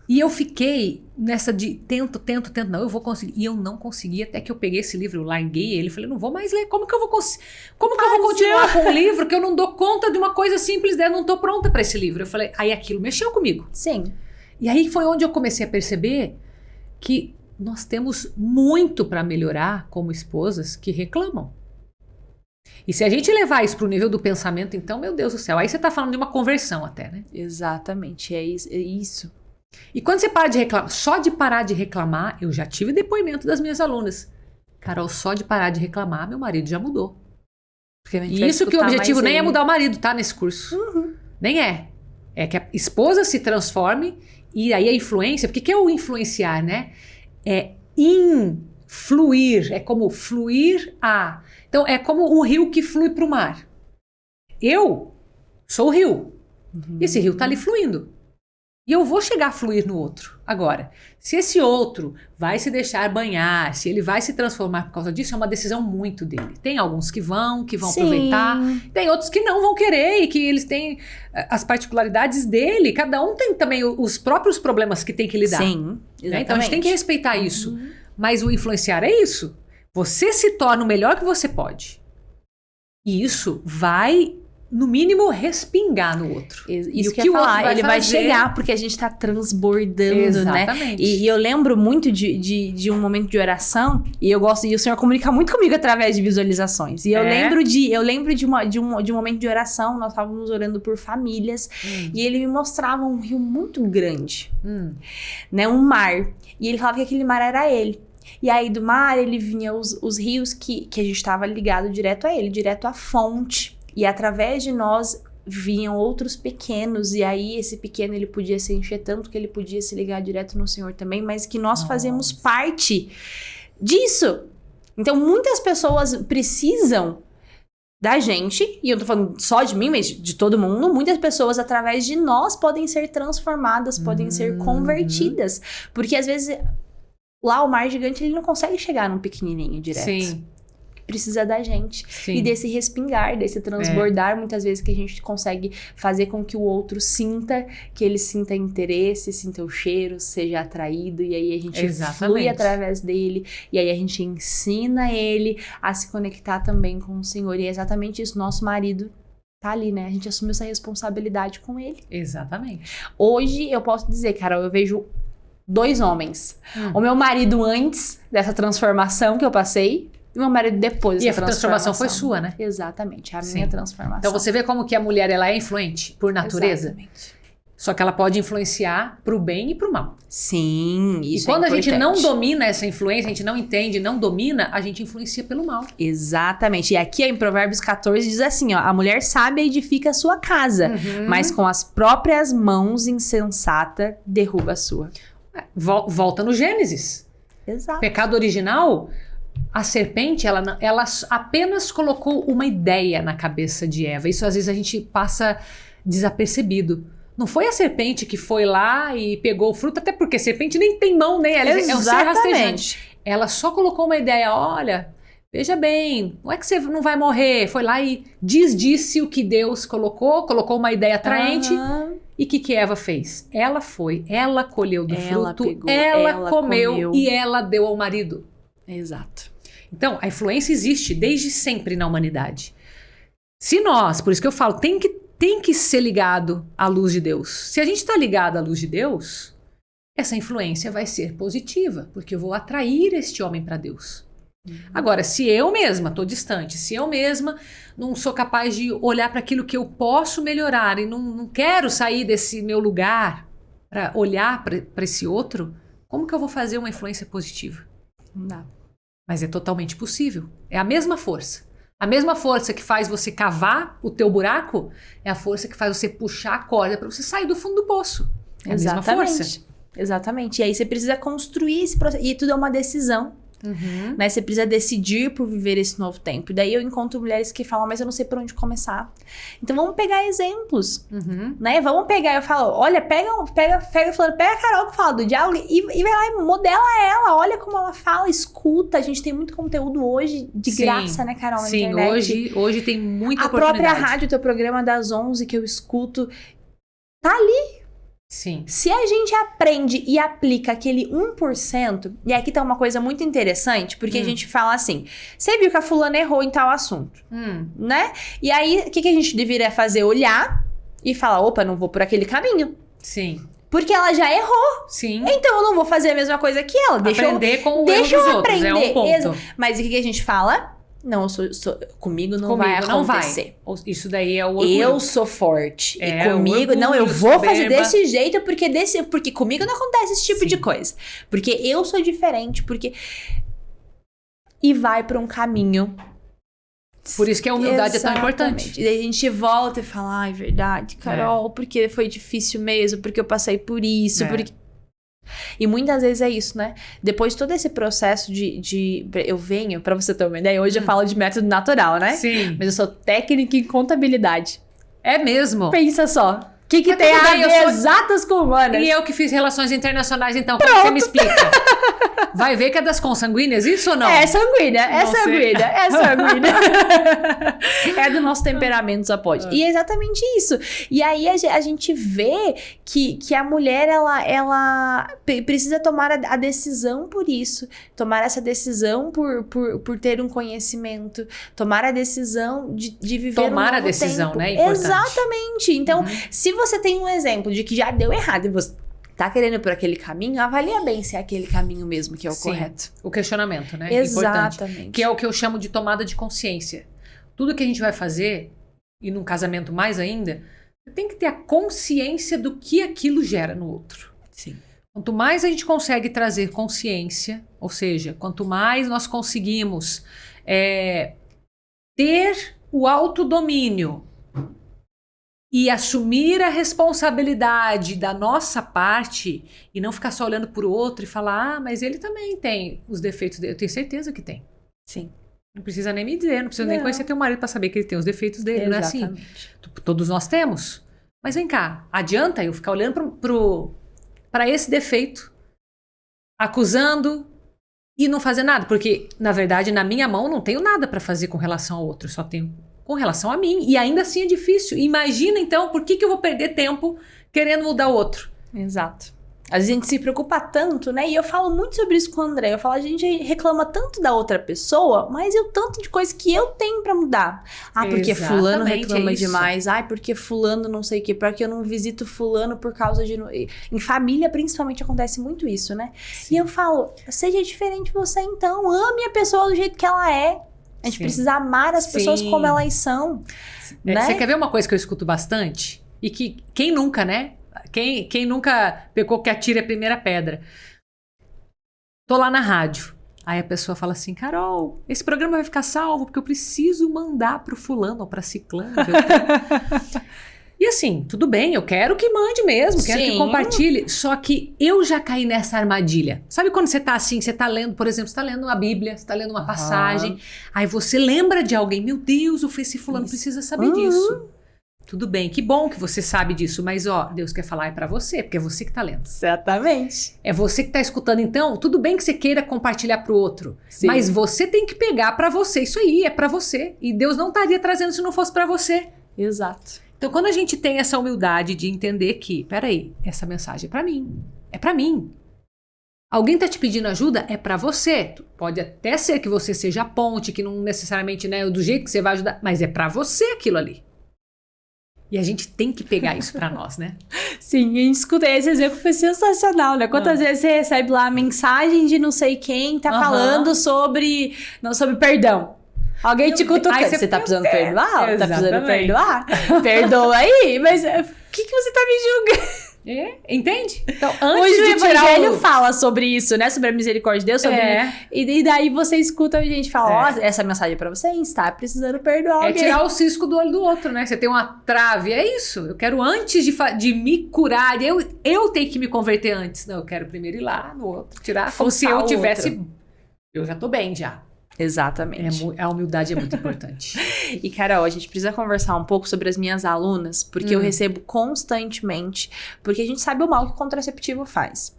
E eu fiquei nessa de tento, não, eu vou conseguir. E eu não consegui até que eu peguei esse livro, eu larguei ele, falei, não vou mais ler. Como que eu vou continuar com um livro que eu não dou conta de uma coisa simples dela, não tô pronta para esse livro? Eu falei, aí aquilo mexeu comigo. Sim. E aí foi onde eu comecei a perceber que nós temos muito para melhorar como esposas que reclamam. E se a gente levar isso para o nível do pensamento, então, meu Deus do céu, aí você está falando de uma conversão até, né? Exatamente, é isso. E quando você para de reclamar, só de parar de reclamar, eu já tive depoimento das minhas alunas. Carol, só de parar de reclamar, meu marido já mudou. E isso que o objetivo nem é mudar o marido, tá? Nesse curso. Nem é. É que a esposa se transforme e aí a influência, porque o que é o influenciar, né? É influir, é como fluir a... Então, é como um rio que flui para o mar. Eu sou o rio. Esse rio está ali fluindo. E eu vou chegar a fluir no outro. Agora, se esse outro vai se deixar banhar, se ele vai se transformar por causa disso, é uma decisão muito dele. Tem alguns que vão aproveitar. Tem outros que não vão querer e que eles têm as particularidades dele. Cada um tem também os próprios problemas que tem que lidar. Sim, exatamente. Né? Então, a gente tem que respeitar isso. Mas o influenciar é isso. Você se torna o melhor que você pode. E isso vai, no mínimo, respingar no outro. Isso que eu ia falar, ele vai chegar porque a gente tá transbordando, exatamente, né? E eu lembro muito de um momento de oração, e o Senhor comunica muito comigo através de visualizações. E eu lembro de um momento de oração, nós estávamos orando por famílias, e ele me mostrava um rio muito grande, né? Um mar. E ele falava que aquele mar era ele. E aí do mar ele vinha os rios que a gente estava ligado direto a ele, direto à fonte. E através de nós vinham outros pequenos. E aí esse pequeno ele podia se encher tanto que ele podia se ligar direto no Senhor também. Mas que nós fazemos parte disso. Então muitas pessoas precisam da gente. E eu tô falando só de mim, mas de todo mundo. Muitas pessoas através de nós podem ser transformadas, podem ser convertidas. Porque às vezes... Lá o mar gigante ele não consegue chegar num pequenininho direto. Sim. Precisa da gente. Sim. E desse respingar, desse transbordar, muitas vezes que a gente consegue fazer com que o outro sinta, que ele sinta interesse, sinta o cheiro, seja atraído. E aí a gente flui através dele. E aí a gente ensina ele a se conectar também com o Senhor. E é exatamente isso. Nosso marido tá ali, né? A gente assumiu essa responsabilidade com ele. Exatamente. Hoje eu posso dizer, Carol, eu vejo 2 homens. O meu marido antes dessa transformação que eu passei e o meu marido depois dessa transformação. E a transformação foi sua, né? Exatamente, a minha transformação. Então você vê como que a mulher ela é influente por natureza. Exatamente. Só que ela pode influenciar pro bem e pro mal. Sim, isso e quando é a gente não domina essa influência, a gente não entende, não domina, a gente influencia pelo mal. Exatamente. E aqui em Provérbios 14 diz assim, ó, a mulher sábia edifica a sua casa, mas com as próprias mãos insensata derruba a sua. Volta no Gênesis. Exato. Pecado original, a serpente, ela apenas colocou uma ideia na cabeça de Eva. Isso às vezes a gente passa desapercebido. Não foi a serpente que foi lá e pegou o fruto, até porque a serpente nem tem mão, nem ela é um ser rastejante. Ela só colocou uma ideia, olha, veja bem, não é que você não vai morrer. Foi lá e disse o que Deus colocou uma ideia atraente. E o que Eva fez? Ela colheu do fruto, ela comeu e ela deu ao marido. Exato. Então, a influência existe desde sempre na humanidade. Por isso que eu falo, tem que ser ligado à luz de Deus. Se a gente está ligado à luz de Deus, essa influência vai ser positiva, porque eu vou atrair este homem para Deus. Agora, se eu mesma estou distante, se eu mesma não sou capaz de olhar para aquilo que eu posso melhorar e não quero sair desse meu lugar para olhar para esse outro, como que eu vou fazer uma influência positiva? Não dá. Mas é totalmente possível. É a mesma força. A mesma força que faz você cavar o teu buraco é a força que faz você puxar a corda para você sair do fundo do poço. É a mesma força. Exatamente. E aí você precisa construir esse processo. E tudo é uma decisão. Né? Você precisa decidir por viver esse novo tempo. E daí eu encontro mulheres que falam, mas eu não sei por onde começar. Então vamos pegar exemplos, né? Vamos pegar, eu falo, olha, pega a Carol que fala do diálogo e vai lá e modela ela, olha como ela fala, escuta. A gente tem muito conteúdo hoje de graça, né, Carol, na internet. Sim, hoje tem muita oportunidade. A própria rádio, o teu programa das 11 que eu escuto, tá ali. Sim. Se a gente aprende e aplica aquele 1%, e aqui tá uma coisa muito interessante, porque a gente fala assim, você viu que a fulana errou em tal assunto, né? E aí, o que a gente deveria fazer? Olhar e falar, opa, não vou por aquele caminho. Sim. Porque ela já errou. Sim. Então eu não vou fazer a mesma coisa que ela. Aprender com o erro dos outros, é um ponto. Mas o que a gente fala? Não, comigo não vai acontecer. Isso daí é o orgulho. Eu sou forte. E comigo, não, eu vou fazer desse jeito, porque comigo não acontece esse tipo de coisa. Porque eu sou diferente, E vai pra um caminho. Por isso que a humildade é tão importante. E aí a gente volta e fala, ai, verdade, Carol, porque foi difícil mesmo, porque eu passei por isso, porque... E muitas vezes é isso, né? Depois de todo esse processo eu venho, pra você ter uma ideia, hoje eu falo de método natural, né? Sim. Mas eu sou técnica em contabilidade. É mesmo? Pensa só. O que tem a ver exatas com humanas? E eu que fiz relações internacionais, então, como você me explica? Vai ver que é das consanguíneas, isso ou não? É sanguínea. É do nosso temperamento, Zapode. E é exatamente isso. E aí a gente vê que a mulher, ela precisa tomar a decisão por isso. Tomar essa decisão por ter um conhecimento. Tomar a decisão de viver um novo tempo. Né? Importante. Exatamente. Então, se você tem um exemplo de que já deu errado e você tá querendo ir por aquele caminho, avalia bem se é aquele caminho mesmo que é o correto. O questionamento, né? Exatamente. Importante, que é o que eu chamo de tomada de consciência. Tudo que a gente vai fazer, e num casamento mais ainda, tem que ter a consciência do que aquilo gera no outro. Sim. Quanto mais a gente consegue trazer consciência, ou seja, quanto mais nós conseguimos ter o autodomínio e assumir a responsabilidade da nossa parte e não ficar só olhando para o outro e falar, mas ele também tem os defeitos dele. Eu tenho certeza que tem. Sim. Não precisa nem me dizer, não precisa nem conhecer teu marido para saber que ele tem os defeitos dele, não é assim? Todos nós temos. Mas vem cá, adianta eu ficar olhando para esse defeito, acusando e não fazer nada? Porque, na verdade, na minha mão não tenho nada para fazer com relação ao outro, só tenho com relação a mim. E ainda assim é difícil. Imagina, então, por que eu vou perder tempo querendo mudar o outro? Exato. A gente se preocupa tanto, né? E eu falo muito sobre isso com o André. Eu falo, a gente reclama tanto da outra pessoa, mas o tanto de coisa que eu tenho pra mudar. Ah, porque fulano reclama demais. Ai, porque fulano não sei o quê. Porque eu não visito fulano por causa de... Em família, principalmente, acontece muito isso, né? Sim. E eu falo, seja diferente você então. Ame a pessoa do jeito que ela é. A gente precisa amar as pessoas como elas são. Né? Você quer ver uma coisa que eu escuto bastante? E que quem nunca, né? Quem nunca pecou que atire a primeira pedra. Tô lá na rádio. Aí a pessoa fala assim, Carol, esse programa vai ficar salvo porque eu preciso mandar pro fulano ou pra ciclano. E assim, tudo bem, eu quero que mande mesmo, quero que compartilhe. Só que eu já caí nessa armadilha. Sabe quando você tá assim, você tá lendo, por exemplo, você tá lendo uma Bíblia, você tá lendo uma passagem, aí você lembra de alguém, meu Deus, esse fulano precisa saber disso. Tudo bem, que bom que você sabe disso, mas Deus quer falar pra você, porque é você que tá lendo. Exatamente. É você que tá escutando, então, tudo bem que você queira compartilhar pro outro, mas você tem que pegar pra você, isso aí é pra você, e Deus não estaria trazendo se não fosse pra você. Exato. Então, quando a gente tem essa humildade de entender que, peraí, essa mensagem é pra mim, Alguém tá te pedindo ajuda, é pra você. Pode até ser que você seja a ponte, que não necessariamente, né, do jeito que você vai ajudar, mas é pra você aquilo ali. E a gente tem que pegar isso pra nós, né? Sim, a gente escuta esse exemplo, foi sensacional, né? Quantas vezes você recebe lá a mensagem de não sei quem tá falando sobre perdão. Alguém te cutuca. Aí você tá precisando perdoar? Exatamente. Tá precisando perdoar? Perdoa aí, mas o que você tá me julgando? Entende? Então, antes Hoje de o tirar Evangelho fala sobre isso, né? Sobre a misericórdia de Deus. Sobre... E daí você escuta a gente falar, ó, essa mensagem é pra você, está precisando perdoar alguém. Tirar o cisco do olho do outro, né? Você tem uma trave, é isso. Eu quero antes de me curar, eu tenho que me converter antes. Não, eu quero primeiro ir lá no outro, tirar como se eu tivesse... Eu já tô bem, já. Exatamente. A humildade é muito importante. E, Carol, a gente precisa conversar um pouco sobre as minhas alunas, porque eu recebo constantemente, porque a gente sabe o mal que o contraceptivo faz.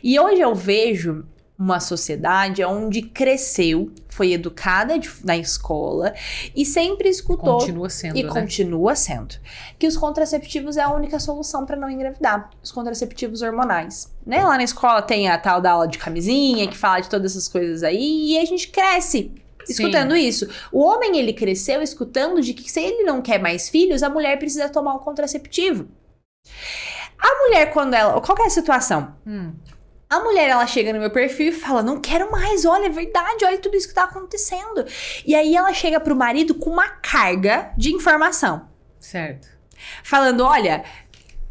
E hoje eu vejo uma sociedade onde cresceu, foi educada na escola e sempre escutou... Continua sendo, e né? continua sendo. Que os contraceptivos é a única solução para não engravidar. Os contraceptivos hormonais. Né? Lá na escola tem a tal da aula de camisinha, que fala de todas essas coisas aí, e a gente cresce escutando isso. O homem, ele cresceu escutando de que se ele não quer mais filhos, a mulher precisa tomar um contraceptivo. A mulher, quando ela... Qual que é a situação? A mulher, ela chega no meu perfil e fala, não quero mais, olha, é verdade, olha tudo isso que tá acontecendo. E aí ela chega pro marido com uma carga de informação. Certo. Falando, olha,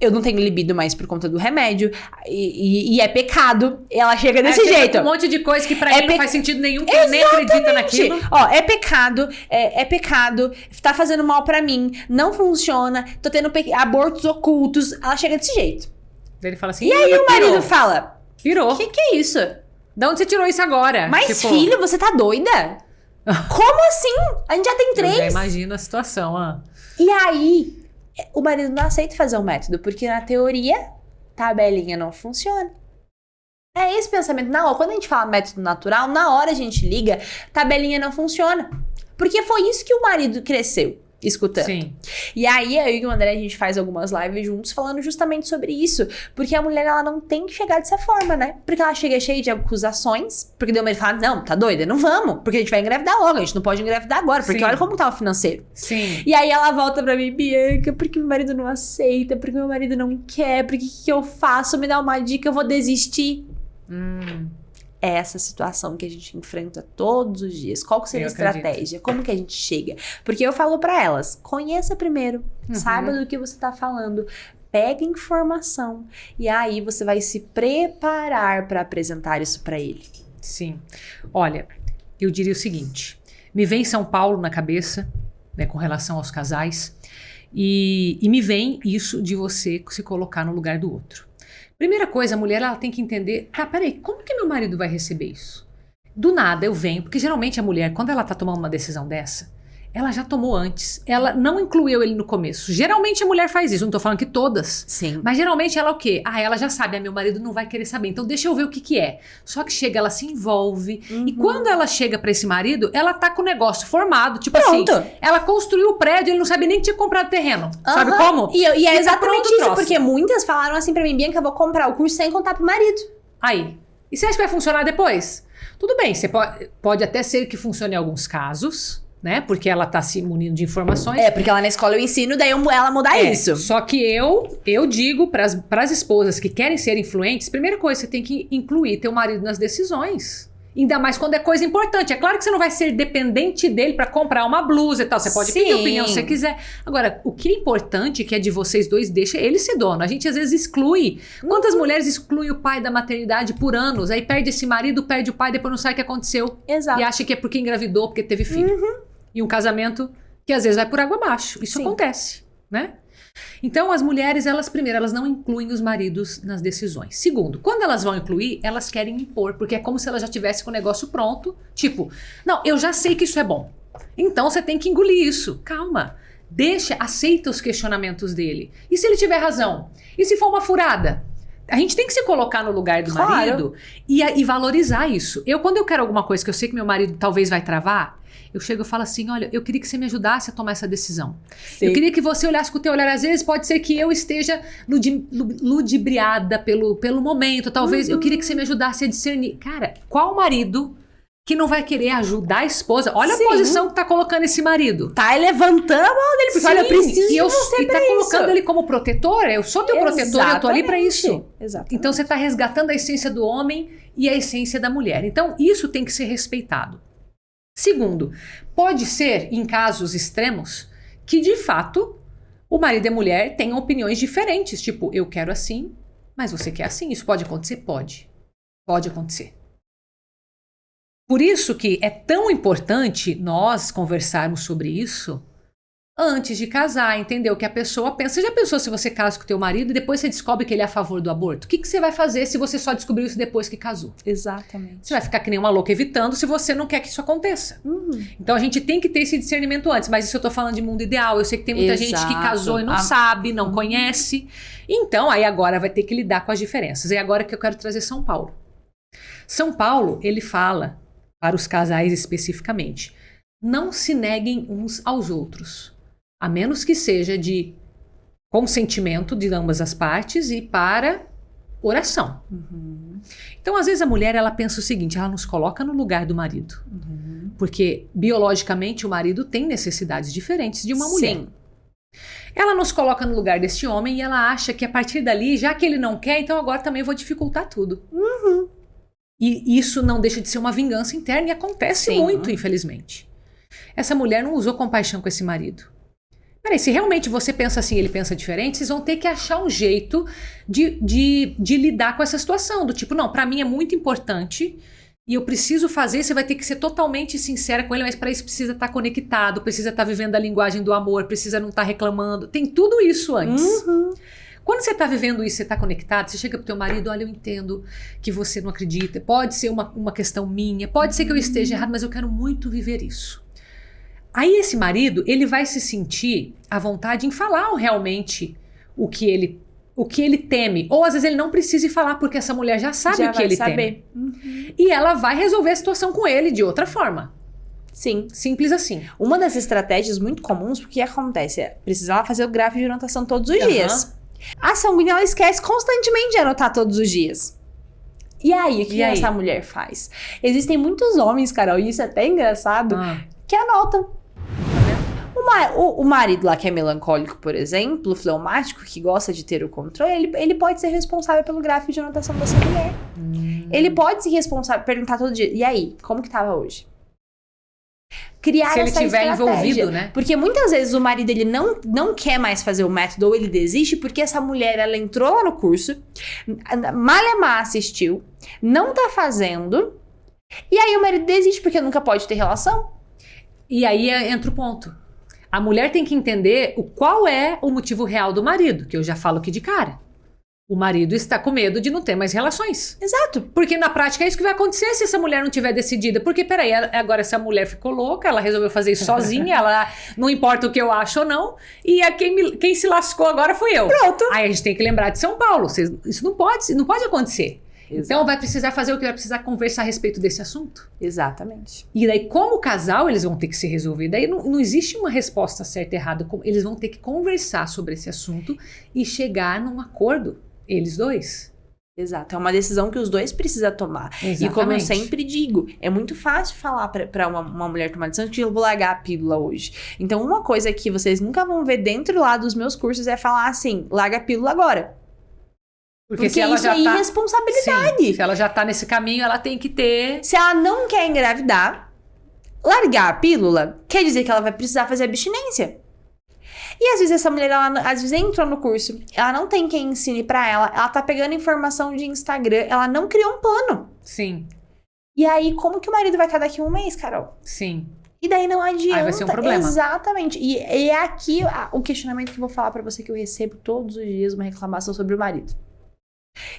eu não tenho libido mais por conta do remédio, e é pecado. Ela chega desse jeito. Um monte de coisa que pra ele não faz sentido nenhum, que ele nem Exatamente. acredita naquilo. Ó, é pecado, tá fazendo mal pra mim, não funciona, tô tendo abortos ocultos. Ela chega desse jeito. Ele fala assim, E aí o marido fala... Pirou. O que é isso? De onde você tirou isso agora? Mas filho, você tá doida? Como assim? A gente já tem 3. Eu já imagino a situação, E aí, o marido não aceita fazer um método, porque na teoria, tabelinha não funciona. É esse pensamento. Quando a gente fala método natural, na hora a gente liga, tabelinha não funciona. Porque foi isso que o marido cresceu escutando. Sim. E aí, eu e o André, a gente faz algumas lives juntos falando justamente sobre isso. Porque a mulher, ela não tem que chegar dessa forma, né? Porque ela chega cheia de acusações. Porque deu medo de falar, não, tá doida? Não vamos. Porque a gente vai engravidar logo. A gente não pode engravidar agora. Porque olha como tá o financeiro. Sim. E aí, ela volta pra mim, Bianca, porque meu marido não aceita? Porque meu marido não quer? Porque o que eu faço? Me dá uma dica, eu vou desistir. É essa situação que a gente enfrenta todos os dias. Qual que seria a estratégia? Como que a gente chega? Porque eu falo pra elas, conheça primeiro, saiba do que você tá falando, pega informação e aí você vai se preparar pra apresentar isso pra ele. Sim. Olha, eu diria o seguinte, me vem São Paulo na cabeça, né, com relação aos casais, e me vem isso de você se colocar no lugar do outro. Primeira coisa, a mulher ela tem que entender, peraí, como que meu marido vai receber isso? Do nada eu venho, porque geralmente a mulher, quando ela tá tomando uma decisão dessa, ela já tomou antes, ela não incluiu ele no começo. Geralmente a mulher faz isso, não tô falando que todas. Sim. Mas geralmente ela o quê? Ela já sabe, meu marido não vai querer saber, então deixa eu ver o que é. Só que chega, ela se envolve, e quando ela chega pra esse marido, ela tá com o negócio formado, tipo Pronto. assim, ela construiu o prédio, ele não sabia nem que tinha comprado terreno, sabe como? E é exatamente tá isso, porque muitas falaram assim pra mim, Bianca, eu vou comprar o curso sem contar pro marido. Aí, e você acha que vai funcionar depois? Tudo bem, você pode até ser que funcione em alguns casos, né? Porque ela tá se munindo de informações. Porque lá na escola eu ensino, daí ela mudar isso. Só que eu digo pras esposas que querem ser influentes, primeira coisa, você tem que incluir teu marido nas decisões. Ainda mais quando é coisa importante. É claro que você não vai ser dependente dele pra comprar uma blusa e tal. Você pode pedir a opinião se você quiser. Agora, o que é importante, que é de vocês dois, deixa ele ser dono. A gente às vezes exclui. Quantas mulheres excluem o pai da maternidade por anos? Aí perde esse marido, perde o pai, depois não sabe o que aconteceu. Exato. E acha que é porque engravidou, porque teve filho. E um casamento que às vezes vai por água abaixo. Isso acontece, né? Então, as mulheres, primeiro, elas não incluem os maridos nas decisões. Segundo, quando elas vão incluir, elas querem impor, porque é como se elas já tivessem com o negócio pronto. Tipo, não, eu já sei que isso é bom. Então, você tem que engolir isso. Calma. Aceita os questionamentos dele. E se ele tiver razão? E se for uma furada? A gente tem que se colocar no lugar do marido e valorizar isso. Quando eu quero alguma coisa que eu sei que meu marido talvez vai travar, eu chego e falo assim, olha, eu queria que você me ajudasse a tomar essa decisão. Sim. Eu queria que você olhasse com o teu olhar. Às vezes pode ser que eu esteja ludibriada pelo momento. Talvez eu queria que você me ajudasse a discernir. Cara, qual marido que não vai querer ajudar a esposa? Olha a posição que tá colocando esse marido. Tá levantando a mão dele, porque olha, eu preciso de você pra tá colocando ele como protetor. Eu sou teu protetor, eu tô ali pra isso. Exatamente. Então você tá resgatando a essência do homem e a essência da mulher. Então isso tem que ser respeitado. Segundo, pode ser, em casos extremos, que de fato o marido e a mulher tenham opiniões diferentes. Tipo, eu quero assim, mas você quer assim. Isso pode acontecer? Pode. Pode acontecer. Por isso que é tão importante nós conversarmos sobre isso antes de casar, entender o que a pessoa pensa. Você já pensou se você casa com o teu marido e depois você descobre que ele é a favor do aborto? O que você vai fazer se você só descobriu isso depois que casou? Exatamente. Você vai ficar que nem uma louca evitando se você não quer que isso aconteça. Então a gente tem que ter esse discernimento antes. Mas isso eu tô falando de mundo ideal. Eu sei que tem muita gente que casou e não sabe, não conhece. Então aí agora vai ter que lidar com as diferenças. E agora que eu quero trazer São Paulo. São Paulo, ele fala para os casais especificamente, não se neguem uns aos outros, a menos que seja de consentimento de ambas as partes e para oração. Então, às vezes a mulher, ela pensa o seguinte, ela nos coloca no lugar do marido, porque biologicamente o marido tem necessidades diferentes de uma mulher. Sim. Ela nos coloca no lugar desse homem e ela acha que a partir dali, já que ele não quer, então agora também vou dificultar tudo. E isso não deixa de ser uma vingança interna e acontece muito, infelizmente. Essa mulher não usou compaixão com esse marido. Peraí, se realmente você pensa assim, ele pensa diferente, vocês vão ter que achar um jeito de lidar com essa situação. Do tipo, não, pra mim é muito importante e eu preciso fazer, você vai ter que ser totalmente sincera com ele, mas pra isso precisa estar conectado, precisa estar vivendo a linguagem do amor, precisa não estar reclamando. Tem tudo isso antes. Quando você está vivendo isso, você está conectado, você chega pro teu marido, olha, eu entendo que você não acredita, pode ser uma questão minha, pode ser que eu esteja errado, mas eu quero muito viver isso. Aí esse marido, ele vai se sentir à vontade em falar realmente o que ele teme, ou às vezes ele não precisa falar, porque essa mulher já sabe o que ele teme. E ela vai resolver a situação com ele de outra forma. Sim. Simples assim. Uma das estratégias muito comuns, porque acontece, precisava fazer o gráfico de anotação todos os dias. A sanguínea, ela esquece constantemente de anotar todos os dias. E aí, o que essa mulher faz? Existem muitos homens, Carol, e isso é até engraçado, que anotam. O marido lá que é melancólico, por exemplo, fleumático, que gosta de ter o controle, ele pode ser responsável pelo gráfico de anotação dessa mulher. Ele pode ser responsável, perguntar todo dia, e aí, como que tava hoje? Criar se ele essa estiver estratégia. Envolvido, né? Porque muitas vezes o marido ele não quer mais fazer o método ou ele desiste porque essa mulher ela entrou lá no curso, malemar assistiu, não tá fazendo, e aí o marido desiste porque nunca pode ter relação. E aí entra o ponto. A mulher tem que entender qual é o motivo real do marido, que eu já falo aqui de cara. O marido está com medo de não ter mais relações. Exato. Porque na prática é isso que vai acontecer se essa mulher não tiver decidida. Porque, peraí, agora essa mulher ficou louca, ela resolveu fazer isso sozinha, ela não importa o que eu acho ou não, e quem se lascou agora fui eu. Pronto. Aí a gente tem que lembrar de São Paulo. Isso não pode acontecer. Exato. Então vai precisar fazer o que vai precisar conversar a respeito desse assunto. Exatamente. E daí, como casal, eles vão ter que se resolver. Daí não existe uma resposta certa e errada. Eles vão ter que conversar sobre esse assunto e chegar num acordo. Eles dois. Exato, é uma decisão que os dois precisam tomar. Exatamente. E como eu sempre digo, é muito fácil falar pra uma mulher tomar decisão que eu vou largar a pílula hoje. Então uma coisa que vocês nunca vão ver dentro lá dos meus cursos é falar assim, larga a pílula agora. Porque se ela isso já é irresponsabilidade. Sim, se ela já tá nesse caminho, ela tem que ter... Se ela não quer engravidar, largar a pílula quer dizer que ela vai precisar fazer abstinência. E às vezes essa mulher, ela às vezes entrou no curso, ela não tem quem ensine pra ela tá pegando informação de Instagram, ela não criou um plano. Sim. E aí, como que o marido vai estar daqui a um mês, Carol? Sim. E daí não adianta. Aí vai ser um problema. Exatamente. E é aqui o questionamento que eu vou falar pra você, que eu recebo todos os dias uma reclamação sobre o marido.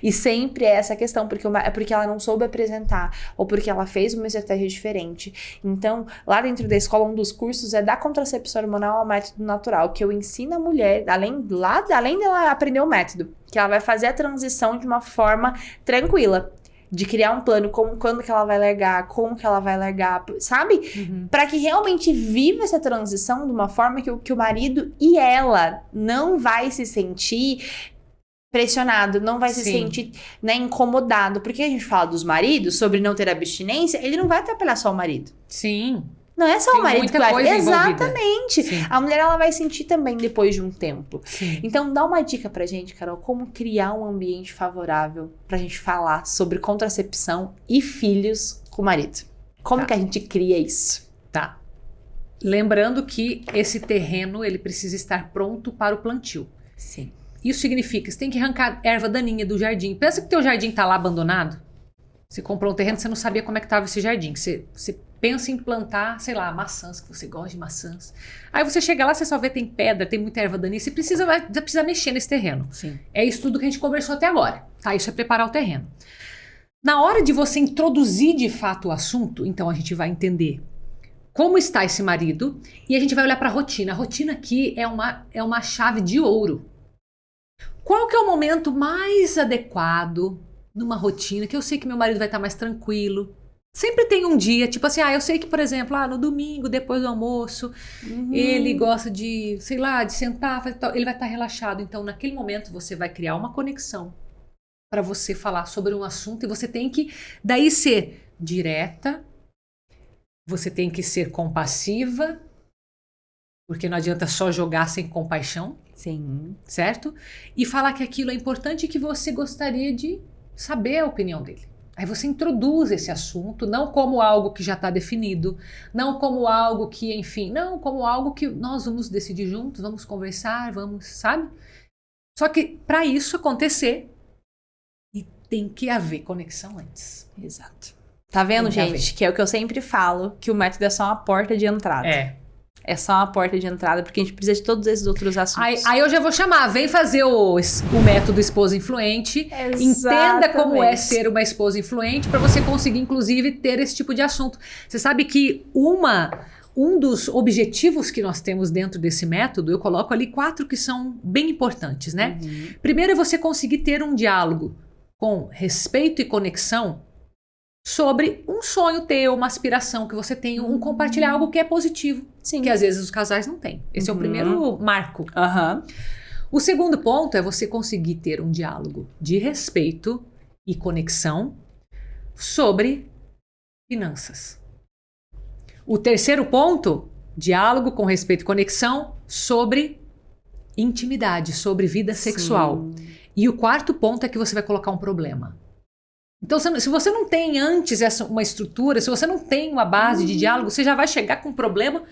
E sempre é essa questão, porque ela não soube apresentar, ou porque ela fez uma estratégia diferente. Então, lá dentro da escola, um dos cursos é da contracepção hormonal ao método natural, que eu ensino a mulher, além dela aprender o método, que ela vai fazer a transição de uma forma tranquila. De criar um plano, quando que ela vai largar, como que ela vai largar, sabe? Pra que realmente viva essa transição de uma forma que o marido e ela não vai se sentir pressionado, não vai se sentir, né, incomodado. Porque a gente fala dos maridos, sobre não ter abstinência, ele não vai atrapalhar só o marido. Sim. Não é só Tem o marido muita que vai... coisa Exatamente. Sim. A mulher, ela vai sentir também depois de um tempo. Sim. Então, dá uma dica pra gente, Carol, como criar um ambiente favorável pra gente falar sobre contracepção e filhos com o marido. Como que a gente cria isso? Tá. Lembrando que esse terreno, ele precisa estar pronto para o plantio. Sim. Isso significa que você tem que arrancar erva daninha do jardim. Pensa que teu jardim tá lá abandonado. Você comprou um terreno, você não sabia como é que tava esse jardim. Você pensa em plantar, sei lá, maçãs, que você gosta de maçãs. Aí você chega lá, você só vê tem pedra, tem muita erva daninha. Você precisa mexer nesse terreno. Sim. É isso tudo que a gente conversou até agora. Tá? Isso é preparar o terreno. Na hora de você introduzir de fato o assunto, então a gente vai entender como está esse marido e a gente vai olhar para a rotina. A rotina aqui é uma chave de ouro. Qual que é o momento mais adequado numa rotina que eu sei que meu marido vai estar mais tranquilo? Sempre tem um dia, tipo assim, eu sei que, por exemplo, no domingo, depois do almoço, ele gosta de, sei lá, de sentar, ele vai estar relaxado. Então, naquele momento, você vai criar uma conexão para você falar sobre um assunto e você tem que, daí, ser direta, você tem que ser compassiva, porque não adianta só jogar sem compaixão. Sim. Certo? E falar que aquilo é importante e que você gostaria de saber a opinião dele. Aí você introduz esse assunto, não como algo que já está definido, não como algo que, enfim, não como algo que nós vamos decidir juntos, vamos conversar, vamos, sabe? Só que para isso acontecer, tem que haver conexão antes. Exato. Tá vendo, gente? Que é o que eu sempre falo, que o método é só uma porta de entrada. É só uma porta de entrada, porque a gente precisa de todos esses outros assuntos. Aí eu já vou chamar, vem fazer o método esposa influente. Exatamente. Entenda como é ser uma esposa influente para você conseguir, inclusive, ter esse tipo de assunto. Você sabe que um dos objetivos que nós temos dentro desse método, eu coloco ali 4 que são bem importantes, né? Primeiro é você conseguir ter um diálogo com respeito e conexão sobre um sonho teu, uma aspiração que você tem, compartilhar algo que é positivo. Sim. Que às vezes os casais não têm. Esse é o primeiro marco. O segundo ponto é você conseguir ter um diálogo de respeito e conexão sobre finanças. O terceiro ponto, diálogo com respeito e conexão sobre intimidade, sobre vida sexual. E o quarto ponto é que você vai colocar um problema. Então, se você não tem antes uma estrutura, se você não tem uma base de diálogo, você já vai chegar com um problema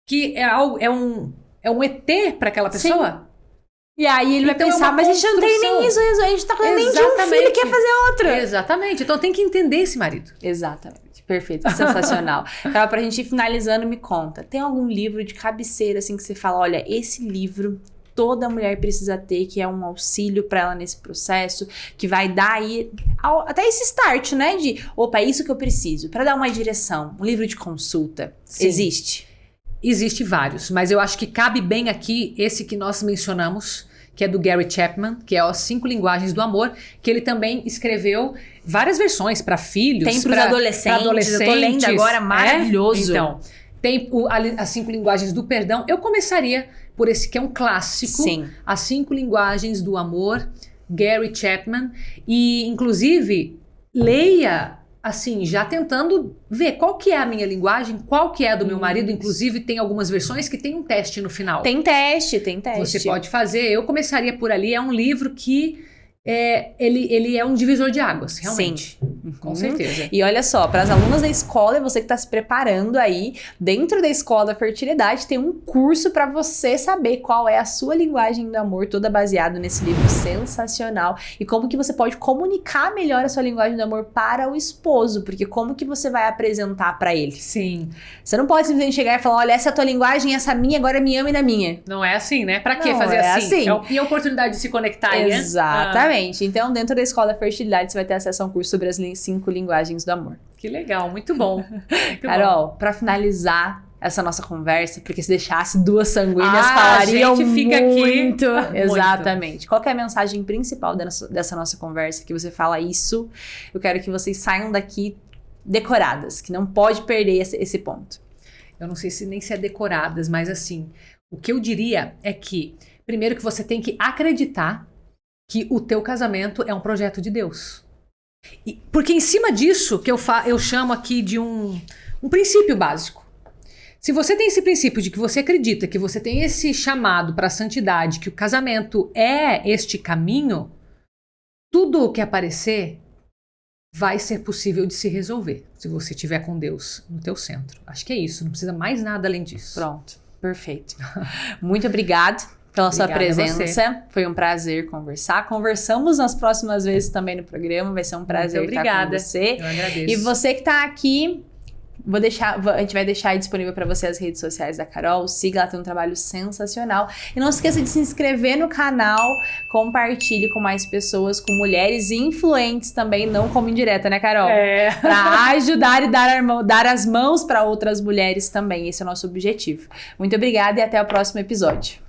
que é um ET para aquela pessoa. Sim. E aí ele vai pensar, mas a gente não tem nem isso, a gente tá com nem de um filho, quer fazer outro. Exatamente. Então tem que entender esse marido. Exatamente. Perfeito. Sensacional. Então, pra gente ir finalizando, me conta. Tem algum livro de cabeceira, assim, que você fala, olha, esse livro toda mulher precisa ter, que é um auxílio para ela nesse processo, que vai dar aí até esse start, né? De, opa, é isso que eu preciso, para dar uma direção, um livro de consulta. Sim. Existe? Existe vários, mas eu acho que cabe bem aqui esse que nós mencionamos, que é do Gary Chapman, que é As 5 Linguagens do Amor, que ele também escreveu várias versões para filhos. Tem para adolescentes. Eu tô lendo agora, maravilhoso. Então, tem As 5 Linguagens do Perdão. Eu começaria por esse que é um clássico. Sim. As 5 Linguagens do Amor, Gary Chapman. E, inclusive, leia, assim, já tentando ver qual que é a minha linguagem, qual que é a do meu marido. Inclusive, tem algumas versões que tem um teste no final. Tem teste. Você pode fazer. Eu começaria por ali. É um livro que ele é um divisor de águas, realmente. Sim. Com certeza. E olha só, para as alunas da escola e você que está se preparando aí, dentro da Escola da Fertilidade tem um curso para você saber qual é a sua linguagem do amor, toda baseada nesse livro sensacional e como que você pode comunicar melhor a sua linguagem do amor para o esposo, porque como que você vai apresentar para ele? Sim. Você não pode simplesmente chegar e falar, olha, essa é a tua linguagem, essa minha, agora me ama e da minha. Não é assim, né? Para que fazer assim? E a oportunidade de se conectar aí, né? Exatamente. Então, dentro da Escola da Fertilidade, você vai ter acesso a um curso sobre as 5 linguagens do amor. Que legal, muito bom. Muito Carol, para finalizar, essa nossa conversa, porque se deixasse duas sanguíneas falariam a gente fica muito. Aqui. Exatamente. Qual que é a mensagem principal dessa nossa conversa? Que você fala isso, eu quero que vocês saiam daqui decoradas, que não pode perder esse ponto. Eu não sei nem se é decoradas, mas assim, o que eu diria é que, primeiro que você tem que acreditar que o teu casamento é um projeto de Deus. Porque em cima disso, que eu chamo aqui de um princípio básico. Se você tem esse princípio de que você acredita que você tem esse chamado para a santidade, que o casamento é este caminho, tudo o que aparecer vai ser possível de se resolver, se você estiver com Deus no teu centro. Acho que é isso, não precisa mais nada além disso. Pronto, perfeito. Muito obrigado pela sua presença. Foi um prazer conversar. Conversamos nas próximas vezes também no programa, vai ser um prazer estar com você. Eu agradeço. E você que está aqui, a gente vai deixar aí disponível para você as redes sociais da Carol. Siga, ela tem um trabalho sensacional. E não esqueça de se inscrever no canal, compartilhe com mais pessoas, com mulheres influentes também, não como indireta, né, Carol? Para ajudar e dar as mãos para outras mulheres também. Esse é o nosso objetivo. Muito obrigada e até o próximo episódio.